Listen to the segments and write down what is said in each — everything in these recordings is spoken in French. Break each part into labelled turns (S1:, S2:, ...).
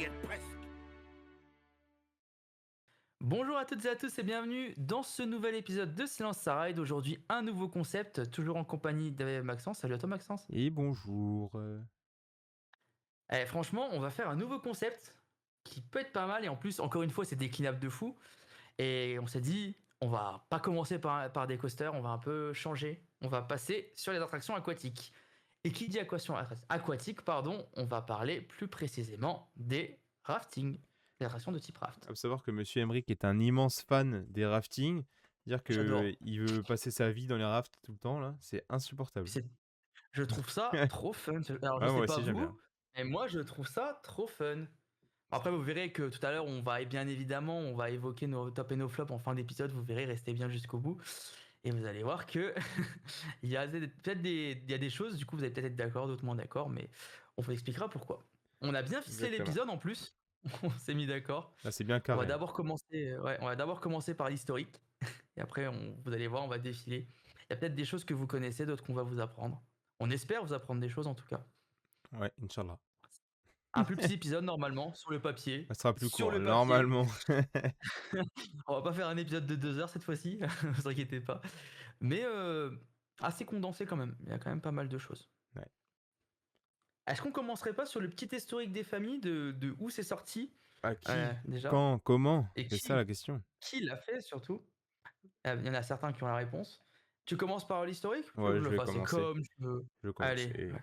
S1: y est presque.
S2: Bonjour à toutes et à tous et bienvenue dans ce nouvel épisode de Silence ça ride. Aujourd'hui, un nouveau concept, toujours en compagnie de Maxence. Salut à toi Maxence.
S3: Et bonjour.
S2: Franchement, on va faire un nouveau concept qui peut être pas mal et en plus, encore une fois, c'est déclinable de fou. Et on s'est dit, on va pas commencer par des coasters, on va un peu changer. On va passer sur les attractions aquatiques. Et qui dit aquatique, pardon, on va parler plus précisément des raftings, des attractions de type raft.
S3: Il faut savoir que Monsieur Emmerich est un immense fan des raftings. Dire
S2: J'adore.
S3: qu'il veut passer sa vie dans les rafts tout le temps, là, c'est insupportable.
S2: C'est Je trouve ça trop fun. Alors, je
S3: Ouais, moi
S2: sais pas
S3: aussi, j'aime bien.
S2: vous, mais moi, je trouve ça trop fun. Après, vous verrez que tout à l'heure, bien évidemment, on va évoquer nos tops et nos flops en fin d'épisode. Vous verrez, restez bien jusqu'au bout. Et vous allez voir que il y a des choses, du coup, vous allez peut-être être d'accord, d'autres moins d'accord, mais on vous expliquera pourquoi. On a bien ficelé
S3: Exactement.
S2: l'épisode en plus. On s'est mis d'accord.
S3: Là, c'est bien
S2: On va
S3: carré, hein.
S2: d'abord commencer, on va d'abord commencer par l'historique. Et après, vous allez voir, on va défiler. Il y a peut-être des choses que vous connaissez, d'autres qu'on va vous apprendre. On espère vous apprendre des choses en tout cas.
S3: Ouais, Inch'Allah.
S2: Un plus petit épisode normalement, sur le papier.
S3: Ça sera plus
S2: Sur
S3: court,
S2: le papier.
S3: normalement.
S2: On va pas faire un épisode de 2 heures cette fois-ci, vous inquiétez pas. Mais assez condensé quand même, il y a quand même pas mal de choses.
S3: Ouais.
S2: Est-ce qu'on commencerait pas sur le petit historique des familles, de où c'est sorti
S3: À qui?
S2: déjà,
S3: Quand? Comment?
S2: et
S3: C'est ça la question.
S2: qui l'a fait surtout. Il y en a certains qui ont la réponse. Tu commences par l'historique ou tu veux que
S3: Ouais,
S2: je
S3: je
S2: le
S3: vais
S2: fasse? C'est
S3: commencer.
S2: comme tu veux.
S3: Je vais
S2: Allez,
S3: commencer.
S2: ouais.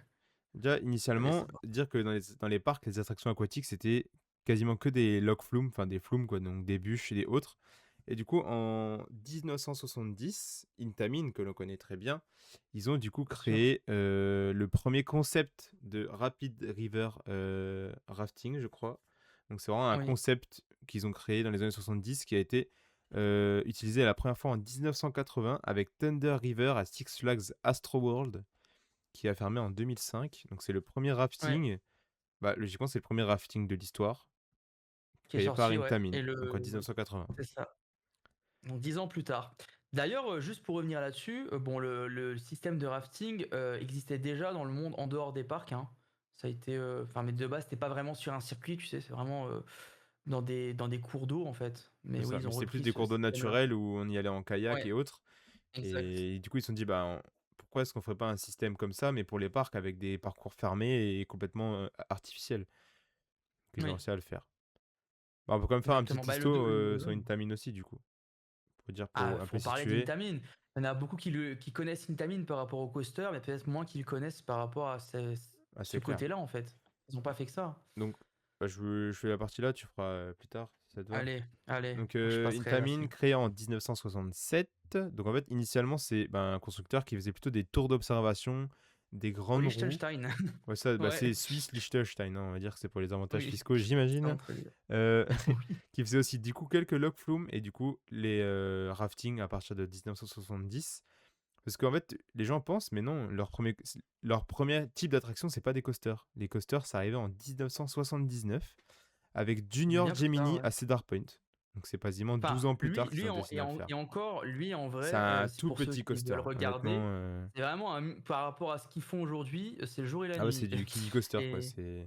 S3: Déjà,
S2: Allez,
S3: initialement,
S2: c'est parti.
S3: dire que dans les parcs, les attractions aquatiques, c'était quasiment que des log flumes, enfin des flumes, quoi, donc des bûches et des autres. Et du coup, en 1970, Intamin, que l'on connaît très bien, ils ont du coup
S2: Bien sûr.
S3: créé le premier concept de Rapid River Rafting, je crois. Donc c'est vraiment un
S2: Oui.
S3: concept qu'ils ont créé dans les années 70 qui a été utilisé la première fois en 1980 avec Thunder River à Six Flags Astroworld qui a fermé en 2005. Donc c'est le premier
S2: Ouais.
S3: rafting, bah, logiquement c'est le premier rafting de l'histoire,
S2: Qui est
S3: créé par
S2: sorti, ouais.
S3: Intamin,
S2: Et
S3: donc en
S2: le.
S3: 1980.
S2: C'est ça. Donc 10 ans plus tard. D'ailleurs, juste pour revenir là-dessus, bon, le système de rafting existait déjà dans le monde en dehors des parcs, hein. Ça a été, enfin, mais de base, c'était pas vraiment sur un circuit, tu sais, c'est vraiment dans des cours d'eau en fait.
S3: C'est
S2: Mais oui,
S3: ça,
S2: ils
S3: mais
S2: ont
S3: c'était plus
S2: repris
S3: des
S2: ce
S3: cours d'eau
S2: système-là.
S3: naturels où on y allait en kayak
S2: Ouais,
S3: et autres.
S2: exact.
S3: Et du coup, ils se sont dit, bah, pourquoi est-ce qu'on ferait pas un système comme ça, mais pour les parcs avec des parcours fermés et complètement artificiels, qu'ils ont
S2: Oui,
S3: réussi à le faire. Bah, on peut quand même faire un petit
S2: exactement. Bah,
S3: histo sur Intamin aussi, du coup, pour dire,
S2: Ah,
S3: pour un peu
S2: faut parler
S3: situer.
S2: d'Intamin. Il y en a beaucoup qui connaissent Intamin par rapport au coaster, mais peut-être moins qui le connaissent par rapport à
S3: Ah,
S2: ce
S3: c'est clair.
S2: côté-là en fait. Ils n'ont pas fait que ça.
S3: Donc, bah, je fais la partie là, tu feras plus tard, si ça te va.
S2: Allez, allez,
S3: Donc,
S2: je passerai à la
S3: Intamin,
S2: suite.
S3: créé en 1967. Donc, en fait, initialement, c'est un constructeur qui faisait plutôt des tours d'observation, des
S2: Au
S3: grandes roues.
S2: Liechtenstein.
S3: Ouais, ça, bah,
S2: Ouais,
S3: c'est Suisse Liechtenstein, hein, on va dire que c'est pour les avantages
S2: oui,
S3: fiscaux,
S2: c'est
S3: j'imagine.
S2: entre les deux.
S3: Euh,
S2: Oui.
S3: qui faisait aussi, du coup, quelques log flumes et du coup, les raftings à partir de 1970. Parce qu'en fait, les gens pensent, mais non, leur premier type d'attraction, c'est pas des coasters. Les coasters, ça arrivait en 1979 avec Junior
S2: Bien plus tard,
S3: Gemini
S2: ouais.
S3: à Cedar Point. Donc c'est quasiment
S2: Enfin,
S3: 12 ans plus
S2: lui,
S3: tard qu'ils ont décidé de le faire.
S2: et encore, lui en
S3: C'est
S2: vrai,
S3: un
S2: c'est
S3: tout
S2: pour ceux
S3: petit
S2: qui veulent
S3: coaster, honnêtement.
S2: regarder, c'est vraiment par rapport à ce qu'ils font aujourd'hui, c'est le jour et la
S3: Ah ouais, c'est
S2: nuit.
S3: du kiddie coaster, quoi.
S2: Et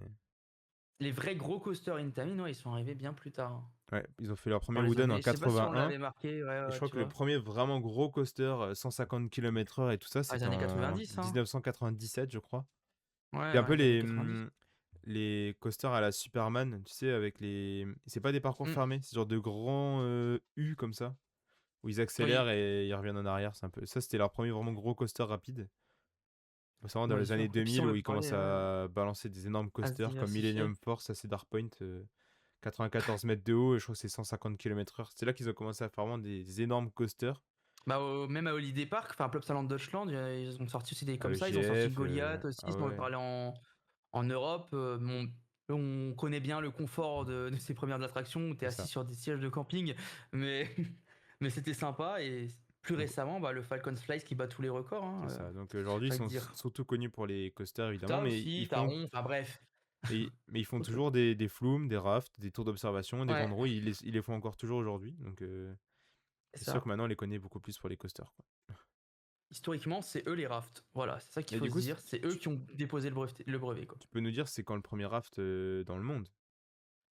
S2: les vrais gros coasters Intamin, ouais, ils sont arrivés bien plus tard.
S3: Ouais, ils ont fait leur premier
S2: Dans les
S3: Wooden en
S2: années, je sais pas si on
S3: 81.
S2: l'avait marqué, ouais,
S3: Et je
S2: ouais,
S3: crois
S2: tu
S3: que le
S2: vois.
S3: premier vraiment gros coaster 150 km/h et tout ça,
S2: Ah, les
S3: c'était
S2: années
S3: en
S2: 90, hein.
S3: 1997, je crois.
S2: Ouais,
S3: C'est un
S2: ouais,
S3: peu
S2: les années 90.
S3: les coasters à la Superman, tu sais, avec les. C'est pas des parcours
S2: Mm.
S3: fermés, c'est genre de grands U comme ça, où ils accélèrent
S2: Oui,
S3: et ils reviennent en arrière. C'est un peu. Ça, c'était leur premier vraiment gros coaster rapide. C'est vraiment dans
S2: bien
S3: les
S2: sûr.
S3: années
S2: Et puis si
S3: 2000
S2: on
S3: où
S2: veut
S3: ils commencent
S2: parler, ouais,
S3: à balancer des énormes
S2: à se
S3: coasters comme
S2: diversifier.
S3: Millennium Force à Cedar Point, 94 mètres de haut, et je crois que c'est 150 km/h. C'est là qu'ils ont commencé à faire vraiment des énormes coasters.
S2: Bah, même à Holiday Park, enfin Plopsaland Deutschland, ils ont sorti aussi des
S3: À
S2: comme ça. Ils ont sorti
S3: EGF,
S2: Goliath aussi,
S3: ah
S2: si on veut
S3: ouais,
S2: parler en Europe. Bon, on connaît bien le confort de ces premières attractions où tu es
S3: c'est
S2: assis
S3: ça.
S2: sur des sièges de camping, mais, mais c'était sympa. Et plus
S3: Donc,
S2: récemment, bah, le Falcon's Flies qui bat tous les records, hein,
S3: c'est ça. Donc aujourd'hui, ils
S2: j'ai envie de
S3: sont
S2: dire.
S3: surtout connus pour les coasters, évidemment,
S2: T'as
S3: mais
S2: aussi, t'as Ron, enfin bref,
S3: mais ils font
S2: trop de choses.
S3: toujours des flumes, des rafts, des tours d'observation, des
S2: Ouais,
S3: grandes roues. Ils les font encore toujours aujourd'hui. Donc
S2: c'est
S3: c'est sûr
S2: ça.
S3: que maintenant, on les connaît beaucoup plus pour les coasters, quoi.
S2: Historiquement, c'est eux les rafts. Voilà, c'est ça qu'il
S3: Et
S2: faut
S3: du
S2: se
S3: coup,
S2: dire. C'est eux qui ont déposé le brevet, quoi.
S3: tu peux nous dire c'est quand le premier raft dans le monde?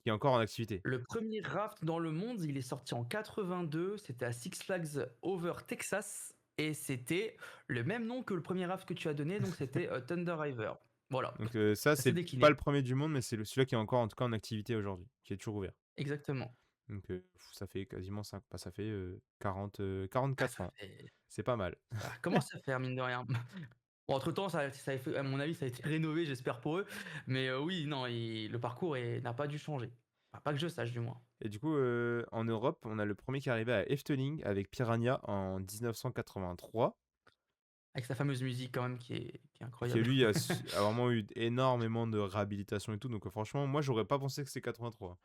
S3: qui est encore en activité.
S2: Le premier raft dans le monde, il est sorti en 82. C'était à Six Flags Over Texas. Et c'était le même nom que le premier raft que tu as donné. Donc c'était Thunder River. Voilà.
S3: Donc ça,
S2: Ça s'est
S3: c'est pas le
S2: décliné.
S3: premier du monde, mais c'est celui-là qui est encore en tout cas en activité aujourd'hui, qui est toujours ouvert.
S2: Exactement.
S3: Donc ça fait quasiment 5, ça fait
S2: Ah,
S3: 44
S2: ça
S3: ans.
S2: fait.
S3: C'est pas mal.
S2: Ça commence à faire, mine de rien. Bon, entre-temps, ça a fait, à mon avis, ça a été rénové, j'espère pour eux. Mais oui, non, le parcours n'a pas dû changer. Enfin, pas que je sache, du moins.
S3: Et du coup, en Europe, on a le premier qui est arrivé à Efteling avec Piranha en 1983,
S2: Avec sa fameuse musique, quand même, qui est
S3: qui
S2: incroyable.
S3: lui a vraiment eu énormément de réhabilitation et tout. Donc franchement, moi, j'aurais pas pensé que c'était 83.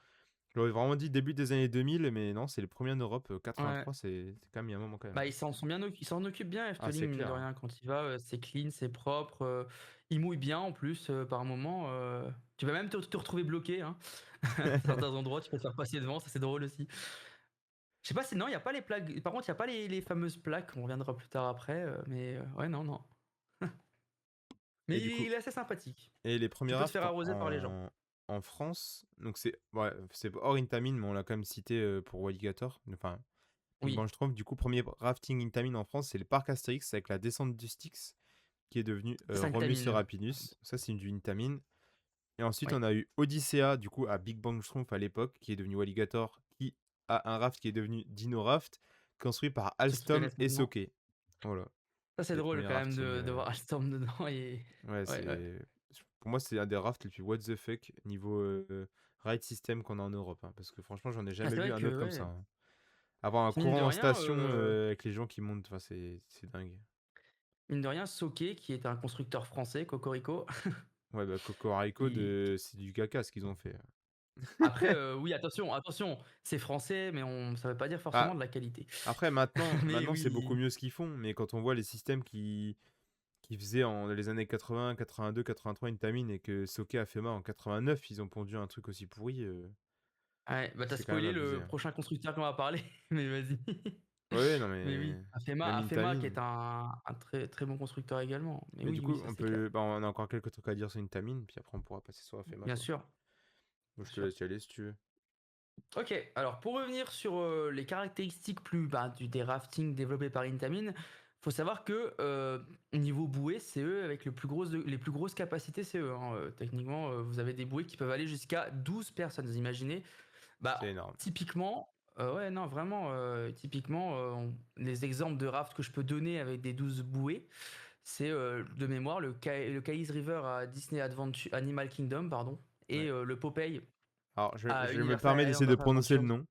S3: J'aurais vraiment dit début des années 2000, mais non, c'est le premier en Europe.
S2: Ouais.
S3: 83, c'est quand même il y a un moment quand même.
S2: Bah, ils s'en occupent bien,
S3: Ah,
S2: Efteling,
S3: c'est
S2: mine de
S3: clair.
S2: rien. Quand il va, c'est clean, c'est propre. Il mouille bien, en plus, par moment. Tu vas même te retrouver bloqué, hein. À certains endroits, tu peux te faire passer devant, ça c'est drôle aussi. Je sais pas si, non, il n'y a pas les plaques. Par contre, il n'y a pas les fameuses plaques, on reviendra plus tard après. Mais ouais, non, non.
S3: Et
S2: Mais
S3: du coup,
S2: il est assez sympathique.
S3: et les premiers
S2: Tu peux te
S3: rafts
S2: faire arroser par les gens.
S3: en France, donc c'est ouais, c'est hors Intamin, mais on l'a quand même cité pour Alligator, enfin Big
S2: Oui,
S3: Bang Stroke. Du coup, premier rafting Intamin en France, c'est le parc Astérix avec la descente du Styx, qui est devenu Romulus et
S2: 5
S3: Rapinus. Ça, c'est du Intamin. Et ensuite,
S2: Oui,
S3: on a eu Odyssea, du coup, à Big Bang Stroke à l'époque, qui est devenu Alligator, qui a un raft qui est devenu Dino Raft, construit par
S2: ceux qui
S3: Alstom
S2: connaissent
S3: et
S2: maintenant.
S3: Soke. Voilà,
S2: Ça, c'est
S3: les
S2: drôle
S3: premiers
S2: quand même
S3: raftings.
S2: de voir Alstorm dedans. Et...
S3: Ouais,
S2: Ouais, ouais.
S3: pour moi, c'est un des rafts les plus what the fuck niveau ride system qu'on a en Europe, hein, parce que franchement, j'en ai
S2: Ah,
S3: jamais
S2: c'est
S3: vu
S2: vrai
S3: un
S2: que,
S3: autre comme ça,
S2: ouais.
S3: hein. Avoir un
S2: Puis mine de
S3: courant en
S2: rien,
S3: station avec les gens qui montent, enfin, c'est dingue.
S2: Soké, qui est un constructeur français, Cocorico.
S3: Ouais, bah, Cocorico,
S2: qui-
S3: c'est du caca ce qu'ils ont fait.
S2: Après, oui, attention, c'est français, mais ça veut pas dire
S3: Ah,
S2: forcément de la qualité.
S3: après, maintenant,
S2: Mais
S3: c'est beaucoup
S2: oui.
S3: mieux ce qu'ils font, mais quand on voit les systèmes qui faisaient en les années 80, 82, 83 une tamine et que Soke a fait mal en 89, ils ont pondu un truc aussi pourri,
S2: Ouais, bah t'as
S3: c'est quand même
S2: spoilé
S3: abusé,
S2: le
S3: hein.
S2: prochain constructeur qu'on va parler, mais vas-y.
S3: Ouais, non,
S2: Mais oui,
S3: mais
S2: Afema,
S3: même
S2: Afema qui est
S3: Intamin.
S2: un très, très bon constructeur également. Mais
S3: Mais du
S2: oui, oui,
S3: coup,
S2: ça c'est clair.
S3: on a encore quelques trucs à dire sur Intamin, puis après on pourra passer sur Afema,
S2: Bien
S3: quoi.
S2: sûr,
S3: Donc
S2: bien
S3: je te
S2: sûr.
S3: laisse y aller si tu veux.
S2: Ok, alors pour revenir sur les caractéristiques des raftings développés par Intamin, faut savoir que niveau bouée, c'est eux avec les plus grosses capacités, c'est eux, hein. Techniquement, vous avez des bouées qui peuvent aller jusqu'à 12 personnes, vous imaginez.
S3: C'est
S2: Bah,
S3: énorme.
S2: typiquement, ouais, non, vraiment, typiquement, les exemples de rafts que je peux donner avec des 12 bouées, c'est de mémoire le Kai's River à Disney Animal Kingdom, pardon,
S3: Ouais.
S2: et le Popeye
S3: Alors,
S2: à
S3: je me
S2: Universal
S3: permets d'essayer
S2: Island
S3: de
S2: of
S3: prononcer le
S2: Adventure.
S3: nom.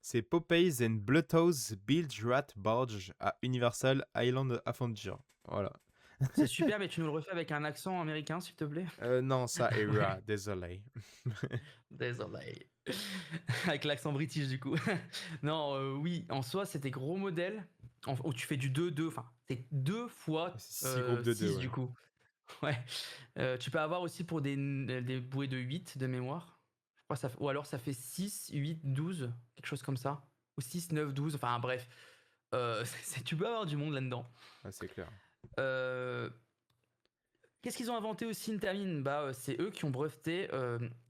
S3: C'est Popeyes and Bloodhouse Bilge Rat Barge à Universal Island Adventure. Voilà.
S2: C'est super, mais tu nous le refais avec un accent américain, s'il te plaît.
S3: Non, ça
S2: Ouais,
S3: ira, désolé.
S2: désolé. Avec l'accent british, du coup. Non, oui, en soi, c'est des gros modèles où tu fais du 2-2, enfin, c'est 2 fois
S3: C'est 6 groupes de 2,
S2: 6
S3: ouais.
S2: du coup. Ouais. Tu peux avoir aussi pour des bouées de 8 de mémoire. Je crois que ou alors ça fait 6, 8, 12, quelque chose comme ça. Ou 6, 9, 12, enfin bref. Tu peux avoir du monde là-dedans.
S3: Ah, c'est clair.
S2: Euh, Qu'est-ce qu'ils ont inventé aussi Intamin? Bah, c'est eux qui ont breveté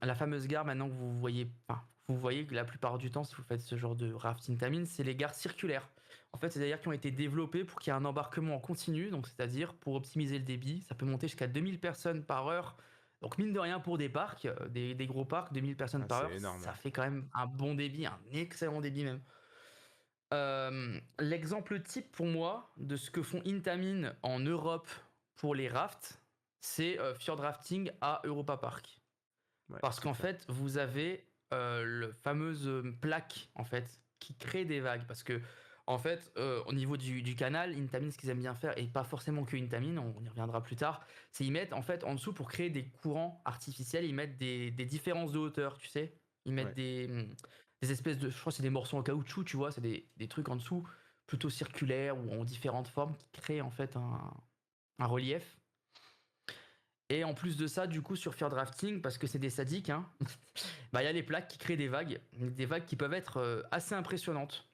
S2: la fameuse gare maintenant que vous voyez. Enfin, vous voyez que la plupart du temps, si vous faites ce genre de raft Intamin, c'est les gares circulaires. En fait, c'est des gares qui ont été développées pour qu'il y ait un embarquement en continu, donc c'est-à-dire pour optimiser le débit. Ça peut monter jusqu'à 2000 personnes par heure. Donc, mine de rien, pour des parcs, des gros parcs, 2000 personnes
S3: Ah,
S2: par
S3: c'est
S2: heure,
S3: énorme,
S2: ça
S3: hein.
S2: fait quand même un bon débit, un excellent débit même. L'exemple type pour moi de ce que font Intamin en Europe pour les rafts, c'est Fjord Rafting à Europa Park.
S3: Ouais,
S2: Parce
S3: c'est
S2: qu'en
S3: clair.
S2: fait, vous avez le fameuse plaque en fait qui crée des vagues. Parce que en fait, au niveau du canal, Intamin, ce qu'ils aiment bien faire, et pas forcément que Intamin, on y reviendra plus tard, c'est ils mettent en fait en dessous pour créer des courants artificiels, ils mettent des différences de hauteur, tu sais. Ils mettent
S3: Ouais.
S2: des espèces de, je crois que c'est des morceaux en caoutchouc, tu vois, c'est des trucs en dessous plutôt circulaires ou en différentes formes qui créent en fait un relief. Et en plus de ça, du coup, sur Fear Drafting, parce que c'est des sadiques, hein, bah il y a les plaques qui créent des vagues qui peuvent être assez impressionnantes,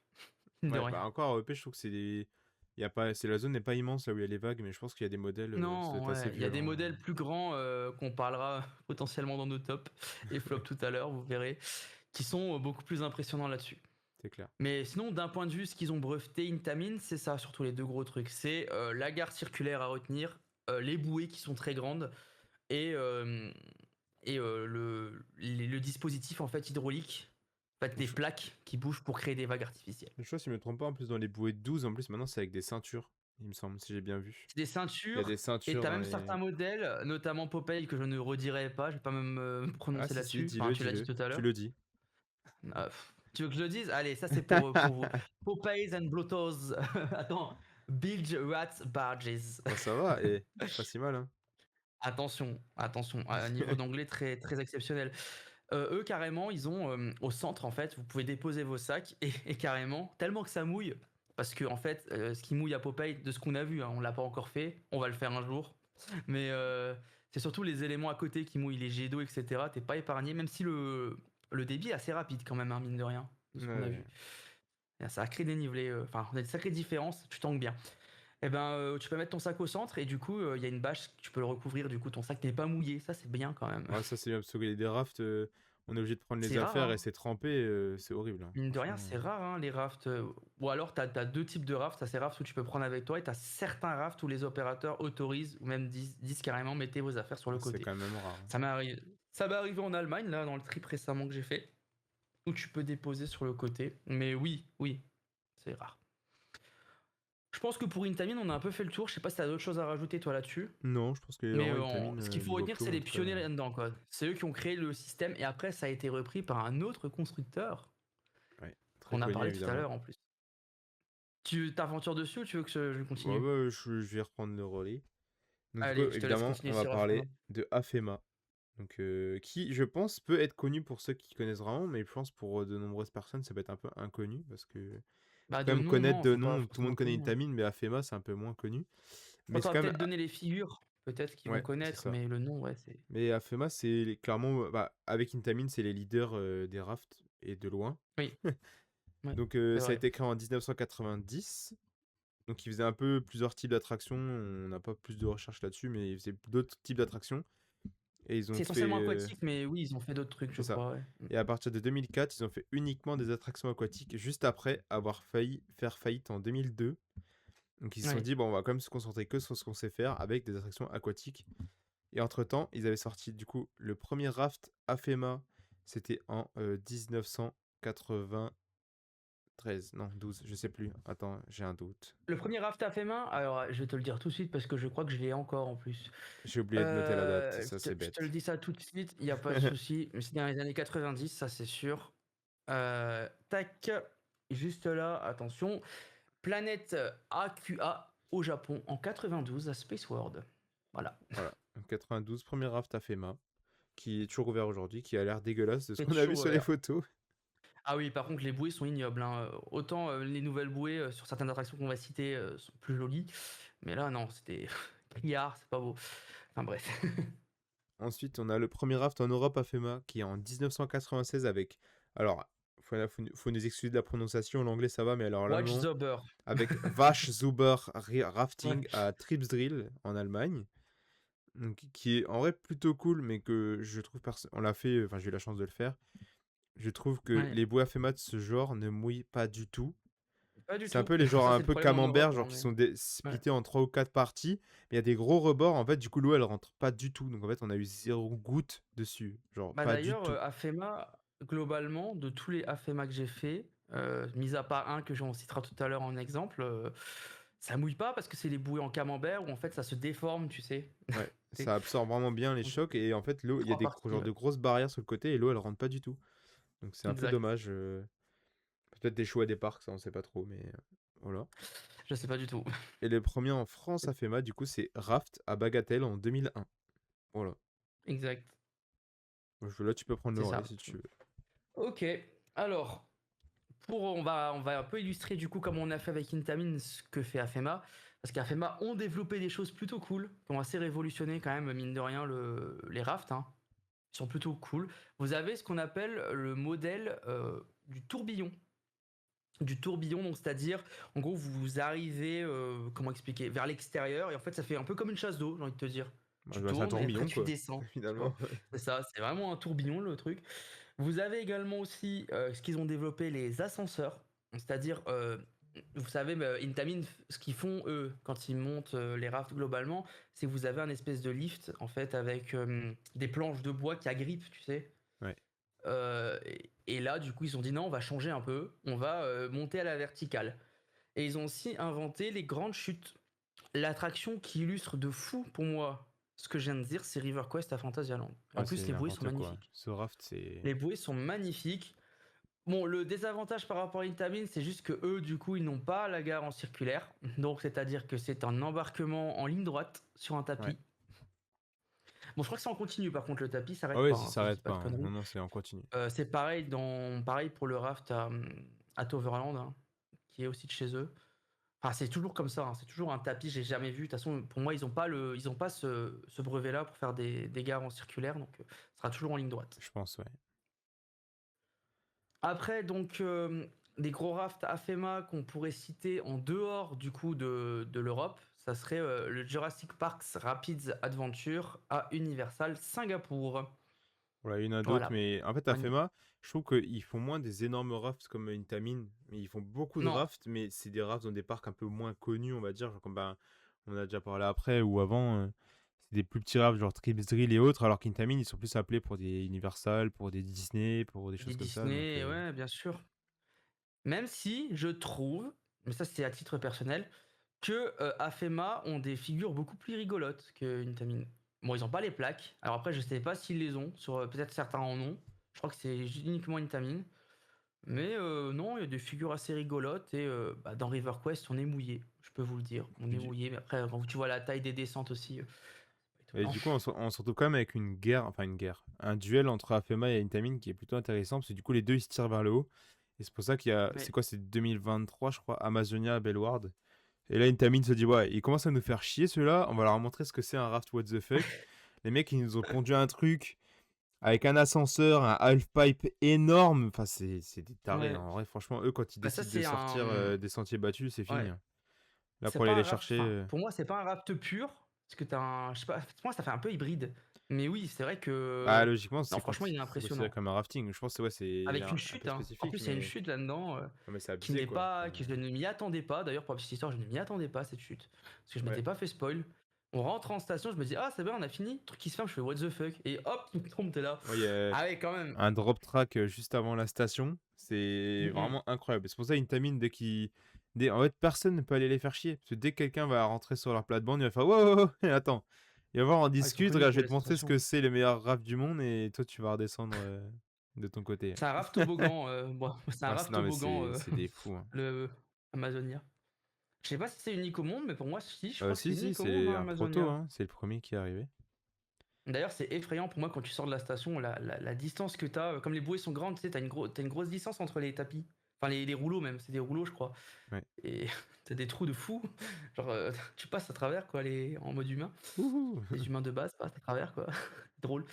S2: de
S3: Ouais,
S2: rien.
S3: bah encore, EP, je trouve que c'est des. Il y a pas, la zone n'est pas immense là où il y a les vagues, mais je pense qu'il y a des modèles, ça doit
S2: Non,
S3: être assez
S2: ouais, il y a des
S3: violent.
S2: modèles plus grands qu'on parlera potentiellement dans nos tops et flops tout à l'heure, vous verrez, qui sont beaucoup plus impressionnants là-dessus.
S3: C'est clair.
S2: Mais sinon, d'un point de vue, ce qu'ils ont breveté Intamin, c'est ça, surtout les deux gros trucs. C'est la gare circulaire à retenir, les bouées qui sont très grandes et, le dispositif en fait hydraulique, en fait, des
S3: Je,
S2: plaques qui bougent pour créer des vagues artificielles.
S3: je sais pas si je me trompe pas, en plus dans les bouées de 12, en plus maintenant c'est avec des ceintures, il me semble, si j'ai bien vu.
S2: C'est des
S3: Il y a des
S2: ceintures et
S3: ceintures
S2: t'as
S3: dans
S2: même
S3: les...
S2: certains modèles, notamment Popeye que je ne redirai pas, je vais pas même me
S3: Ah
S2: prononcer
S3: si si,
S2: là-dessus. Enfin,
S3: dis-le,
S2: tu l'as dit
S3: dis-le,
S2: tout à
S3: tu
S2: l'heure.
S3: le dis.
S2: Tu veux que je le dise? Allez, ça c'est pour vous. Popeyes and Blotos. Attends. Bilge Rat Barges.
S3: Bon, ça va, et c'est pas si mal, hein.
S2: Attention, attention, un niveau d'anglais très, très exceptionnel. Eux, carrément, ils ont au centre, en fait, vous pouvez déposer vos sacs et carrément, tellement que ça mouille, parce que, en fait, ce qui mouille à Popeye, de ce qu'on a vu, hein, on l'a pas encore fait, on va le faire un jour, mais c'est surtout les éléments à côté qui mouillent, les jets d'eau, etc. T'es pas épargné, même si le débit est assez rapide quand même, hein, mine de rien, de ce qu'on a
S3: Ouais.
S2: vu. Et ça a créé des nivelés, enfin, on a des sacrées différences, tu tangues bien. Eh ben, tu peux mettre ton sac au centre et du coup, il y a une bâche, tu peux le recouvrir, du coup, ton sac n'est pas mouillé. Ça, c'est bien quand même.
S3: Ouais, ça c'est bien, parce que des rafts, on est obligé de prendre les
S2: C'est rare,
S3: affaires et
S2: hein.
S3: c'est trempé, c'est horrible, hein,
S2: Mine de rien,
S3: franchement.
S2: c'est rare, hein, les rafts. Ou alors, t'as deux types de rafts. T'as ces rafts où tu peux prendre avec toi et t'as certains rafts où les opérateurs autorisent ou même disent carrément mettez vos affaires sur le
S3: C'est
S2: côté.
S3: quand même rare, hein.
S2: Ça m'est arrivé. Ça m'est arrivé en Allemagne, là, dans le trip récemment que j'ai fait, où tu peux déposer sur le côté. Mais oui, oui, c'est rare. Je pense que pour Intamin, on a un peu fait le tour. Je sais pas si t'as d'autres choses à rajouter, toi, là-dessus.
S3: Non, je pense que
S2: Mais
S3: vraiment Intamin,
S2: ce qu'il faut
S3: niveau
S2: retenir, c'est
S3: Plume, en
S2: les
S3: tout cas.
S2: pionniers là-dedans, quoi. C'est eux qui ont créé le système et après, ça a été repris par un autre constructeur
S3: Ouais, très
S2: qu'on a
S3: connu
S2: parlé tout à
S3: évidemment.
S2: l'heure en plus. Tu t'aventures dessus ou tu veux que je
S3: Bah,
S2: continue?
S3: bah, je vais reprendre le relais. Donc du coup,
S2: Allez, je te laisse
S3: évidemment,
S2: continuer
S3: on va
S2: sur Afema.
S3: parler de Afema. Donc, qui, je pense, peut être connu pour ceux qui connaissent vraiment, mais je pense pour de nombreuses personnes, ça peut être un peu inconnu, parce que faut
S2: Bah,
S3: quand
S2: de
S3: même
S2: nom,
S3: connaître
S2: non,
S3: de
S2: c'est pas
S3: nom. Tout le
S2: forcément
S3: monde connaît
S2: connu, hein.
S3: Intamin, mais Afema, c'est un peu moins connu. Mais
S2: Quand
S3: c'est
S2: on va
S3: quand même...
S2: peut-être donner les figures, peut-être qu'ils vont
S3: Ouais, c'est
S2: connaître,
S3: ça.
S2: mais le nom, ouais, c'est.
S3: Mais Afema, c'est clairement... Bah, avec Intamin, c'est les leaders des rafts, et de loin.
S2: Oui, ouais,
S3: Donc,
S2: c'est
S3: ça a
S2: vrai.
S3: été créé en 1990. Donc, ils faisaient un peu plusieurs types d'attractions. On n'a pas plus de recherches là-dessus, mais ils faisaient d'autres types d'attractions. Et ils ont
S2: C'est
S3: fait...
S2: essentiellement aquatique, mais oui, ils ont fait d'autres trucs, je
S3: c'est ça.
S2: crois, ouais.
S3: Et à partir de 2004, ils ont fait uniquement des attractions aquatiques, juste après avoir failli faire faillite en 2002. Donc ils se sont
S2: Ouais.
S3: dit, bon, on va quand même se concentrer que sur ce qu'on sait faire avec des attractions aquatiques. Et entre-temps, ils avaient sorti du coup le premier raft Afema, c'était en 1993, non 12, je sais plus. Attends, j'ai un doute.
S2: Le premier raft à fait main, alors je vais te le dire tout de suite parce que je crois que je l'ai encore en plus.
S3: J'ai oublié de noter la date, ça
S2: Je
S3: c'est
S2: te le
S3: bête.
S2: dis ça tout de suite, il n'y a pas de souci. Mais c'est dans les années 90, ça c'est sûr. Tac, juste là, attention. Planète AQA au Japon en 92 à Space World. Voilà.
S3: Voilà, en 92, premier raft Afema, qui est toujours ouvert aujourd'hui, qui a l'air dégueulasse de ce
S2: C'est
S3: qu'on a vu
S2: toujours
S3: sur les
S2: ouvert.
S3: photos.
S2: Ah oui, par contre, les bouées sont ignobles, hein. Autant les nouvelles bouées sur certaines attractions qu'on va citer sont plus jolies. Mais là, non, c'était criard, c'est pas beau. Enfin bref.
S3: Ensuite, on a le premier raft en Europe à FEMA qui est en 1996 avec. Alors, faut nous excuser de la prononciation, l'anglais ça va, mais alors
S2: Watch
S3: l'allemand,
S2: the Bear.
S3: avec Waschzuber
S2: Ouais.
S3: Rafting à Tripsdrill en Allemagne. Donc, qui est en vrai plutôt cool, mais que je trouve. On l'a fait, enfin, j'ai eu la chance de le faire. Je trouve que
S2: Ouais.
S3: les bouées à FEMA de ce genre ne mouillent pas du tout.
S2: Pas du
S3: C'est un
S2: tout.
S3: peu les genres
S2: Ça,
S3: un
S2: c'est le
S3: peu
S2: problème en
S3: camembert,
S2: Europe,
S3: genre
S2: hein,
S3: qui
S2: mais.
S3: sont
S2: Ouais.
S3: splittés en 3 ou 4 parties. Mais il y a des gros rebords, en fait, du coup, l'eau elle rentre pas du tout. Donc en fait, on a eu 0 goutte dessus. Genre,
S2: Bah
S3: pas du
S2: d'ailleurs,
S3: tout.
S2: AFEMA, globalement, de tous les AFEMA que j'ai fait, mis à part un que j'en citera tout à l'heure en exemple, ça mouille pas parce que c'est les bouées en camembert où en fait ça se déforme, tu sais.
S3: Ouais,
S2: C'est
S3: ça absorbe vraiment bien les chocs. Et en fait, l'eau, il y a
S2: trois
S3: des
S2: parties,
S3: genres
S2: ouais.
S3: de grosses barrières sur le côté et l'eau elle rentre pas du tout. Donc c'est un peu
S2: Exact.
S3: dommage. Peut-être des choix des parcs, ça on sait pas trop, mais voilà.
S2: Je sais pas du tout.
S3: Et le premier en France à FEMA, du coup, c'est Raft à Bagatelle en 2001. Voilà.
S2: Exact.
S3: Là, tu peux prendre le
S2: C'est
S3: relais
S2: ça.
S3: si tu veux.
S2: Ok. Alors, on va un peu illustrer du coup comme on a fait avec Intamin ce que fait AFEMA. Parce qu'AFEMA ont développé des choses plutôt cool, qui ont assez révolutionné quand même, mine de rien, les rafts, hein. Ils sont plutôt cool. Vous avez ce qu'on appelle le modèle du tourbillon. du tourbillon, donc c'est-à-dire, en gros, vous arrivez, comment expliquer, vers l'extérieur, et en fait, ça fait un peu comme une chasse d'eau, j'ai envie de te dire. Tu
S3: Bah, c'est un
S2: tournes et après
S3: tourbillon,
S2: tu
S3: quoi,
S2: descends, tu vois.
S3: finalement.
S2: C'est ça, c'est vraiment un tourbillon le truc. Vous avez également aussi ce qu'ils ont développé, les ascenseurs, c'est-à-dire, vous savez, Intamin, ce qu'ils font eux quand ils montent les rafts globalement, c'est que vous avez un espèce de lift en fait avec des planches de bois qui agrippent, tu sais.
S3: Ouais.
S2: Et là, du coup, ils ont dit non, on va changer un peu, on va monter à la verticale. Et ils ont aussi inventé les grandes chutes. L'attraction qui illustre de fou pour moi ce que je viens de dire, c'est River Quest à Phantasialand. En
S3: Ah,
S2: plus,
S3: c'est
S2: les bouées sont
S3: n'importe quoi.
S2: magnifiques.
S3: Ce raft, c'est.
S2: Les bouées sont magnifiques. Bon, le désavantage par rapport à Intamin, c'est juste que eux, du coup, ils n'ont pas la gare en circulaire. Donc, c'est-à-dire que c'est un embarquement en ligne droite sur un
S3: Ouais.
S2: tapis. Bon, je crois que c'est en continu, par contre, le tapis
S3: Ah
S2: s'arrête
S3: ouais,
S2: pas,
S3: ça
S2: hein, si je dis
S3: s'arrête
S2: pas
S3: pas,
S2: de
S3: hein. Non,
S2: conneries.
S3: non, c'est en continu.
S2: C'est pareil, pareil pour le raft à Toverland, hein, qui est aussi de chez eux. Enfin, c'est toujours comme ça, hein, c'est toujours un tapis, j'ai jamais vu. De toute façon, pour moi, ils ont pas ce brevet-là pour faire des gares en circulaire, donc ce sera toujours en ligne droite.
S3: Je pense, ouais.
S2: Après, donc, des gros rafts AFEMA qu'on pourrait citer en dehors du coup de l'Europe, ça serait le Jurassic Park Rapids Adventure à Universal Singapour.
S3: Voilà, il y en a d'autres,
S2: Voilà.
S3: mais en fait, à
S2: Magnifique.
S3: FEMA, je trouve qu'ils font moins des énormes rafts comme Intamin, mais ils font beaucoup de
S2: Non,
S3: rafts, mais c'est des rafts dans des parcs un peu moins connus, on va dire, genre comme bah, on a déjà parlé après ou avant, c'est des plus petits rafts genre Trip Drill et autres, alors qu'Intamin, ils sont plus appelés pour des Universal, pour des Disney, pour des
S2: des
S3: choses comme ça, donc
S2: Disney, ouais, bien sûr. Même si je trouve, mais ça c'est à titre personnel, que AFEMA ont des figures beaucoup plus rigolotes que Intamin. Bon, ils ont pas les plaques. Alors après, je sais pas s'ils les ont. Sur peut-être certains en ont. Je crois que c'est uniquement Intamin. Mais non, il y a des figures assez rigolotes et bah, dans River Quest, on est mouillé. Je peux vous le dire, on
S3: et
S2: est
S3: du,
S2: mouillé. Mais après, quand tu vois la taille des descentes aussi, c'est pas
S3: et
S2: étonnant.
S3: du coup, on se retrouve quand même avec une guerre, enfin une guerre, un duel entre AFEMA et Intamin qui est plutôt intéressant, parce que du coup, les deux, ils se tirent vers le haut, et c'est pour ça qu'il y a, c'est
S2: Mais
S3: quoi, c'est 2023, je crois, Amazonia, Bellward. Et là, Intamin se dit, ouais, ils commencent à nous faire chier ceux-là, on va leur montrer ce que c'est un raft what the fuck. Les mecs, ils nous ont pondu un truc avec un ascenseur, un half-pipe énorme. Enfin, c'est des tarés, hein.
S2: ouais,
S3: En vrai, franchement, eux, quand ils
S2: bah ça
S3: décident de
S2: c'est
S3: sortir
S2: un,
S3: des sentiers battus, c'est fini,
S2: ouais,
S3: hein. Là,
S2: c'est
S3: pour aller
S2: pas un
S3: les
S2: raft.
S3: chercher.
S2: Enfin, pour moi, c'est pas un raft pur parce que t'as un, je sais pas, pour moi ça fait un peu hybride. Mais oui, c'est vrai
S3: Bah,
S2: que,
S3: logiquement,
S2: non, franchement, il est
S3: c'est considéré
S2: impressionnant.
S3: comme un rafting. Je pense que ouais, c'est
S2: Avec une
S3: un peu
S2: chute, hein. En
S3: spécifique,
S2: plus, il y a une
S3: mais,
S2: chute là-dedans.
S3: non, mais c'est
S2: Qui
S3: abusé,
S2: n'est
S3: quoi.
S2: pas,
S3: Enfin,
S2: que je ne m'y attendais pas. D'ailleurs, pour la petite histoire, je ne m'y attendais pas à cette chute. Parce que je
S3: ouais.
S2: m'étais pas fait spoil. On rentre en station, je me dis, ah, c'est bien, on a fini. Truc qui se ferme, je fais, what the fuck. Et hop, il me trompe, t'es là.
S3: Ouais, il y a
S2: Ah ouais, quand même.
S3: un drop track juste avant la station. C'est
S2: Mm, mm.
S3: vraiment incroyable. C'est pour ça, Intamin, en fait, personne ne peut aller les faire chier. Parce que dès que quelqu'un va rentrer sur leur plate-bande, il va faire wow, wow, wow, attends. Il va voir, on
S2: Ah, ils sont
S3: discute,
S2: connus
S3: regarde, je
S2: pour
S3: vais
S2: les
S3: te montrer ce
S2: sensations.
S3: que c'est les meilleurs rafts du monde et toi, tu vas redescendre de ton côté.
S2: C'est un raft toboggan. Bon, c'est un
S3: Ah,
S2: raft
S3: non, mais
S2: toboggan,
S3: c'est des fous, hein.
S2: le Amazonia. Je sais pas si c'est unique au monde, mais pour moi, si, je crois que c'est
S3: Si, si,
S2: unique au monde,
S3: c'est
S2: hein,
S3: un proto,
S2: Amazonia.
S3: hein. C'est le premier qui est arrivé.
S2: D'ailleurs, c'est effrayant pour moi quand tu sors de la station, la distance que t'as. Comme les bouées sont grandes, tu sais, t'as une grosse distance entre les tapis. Enfin, les rouleaux même, c'est des rouleaux, je crois.
S3: Ouais.
S2: Et t'as des trous de fou. Genre, tu passes à travers, quoi, en mode humain.
S3: Wouhou.
S2: Les humains de base passent à travers, quoi. Drôle.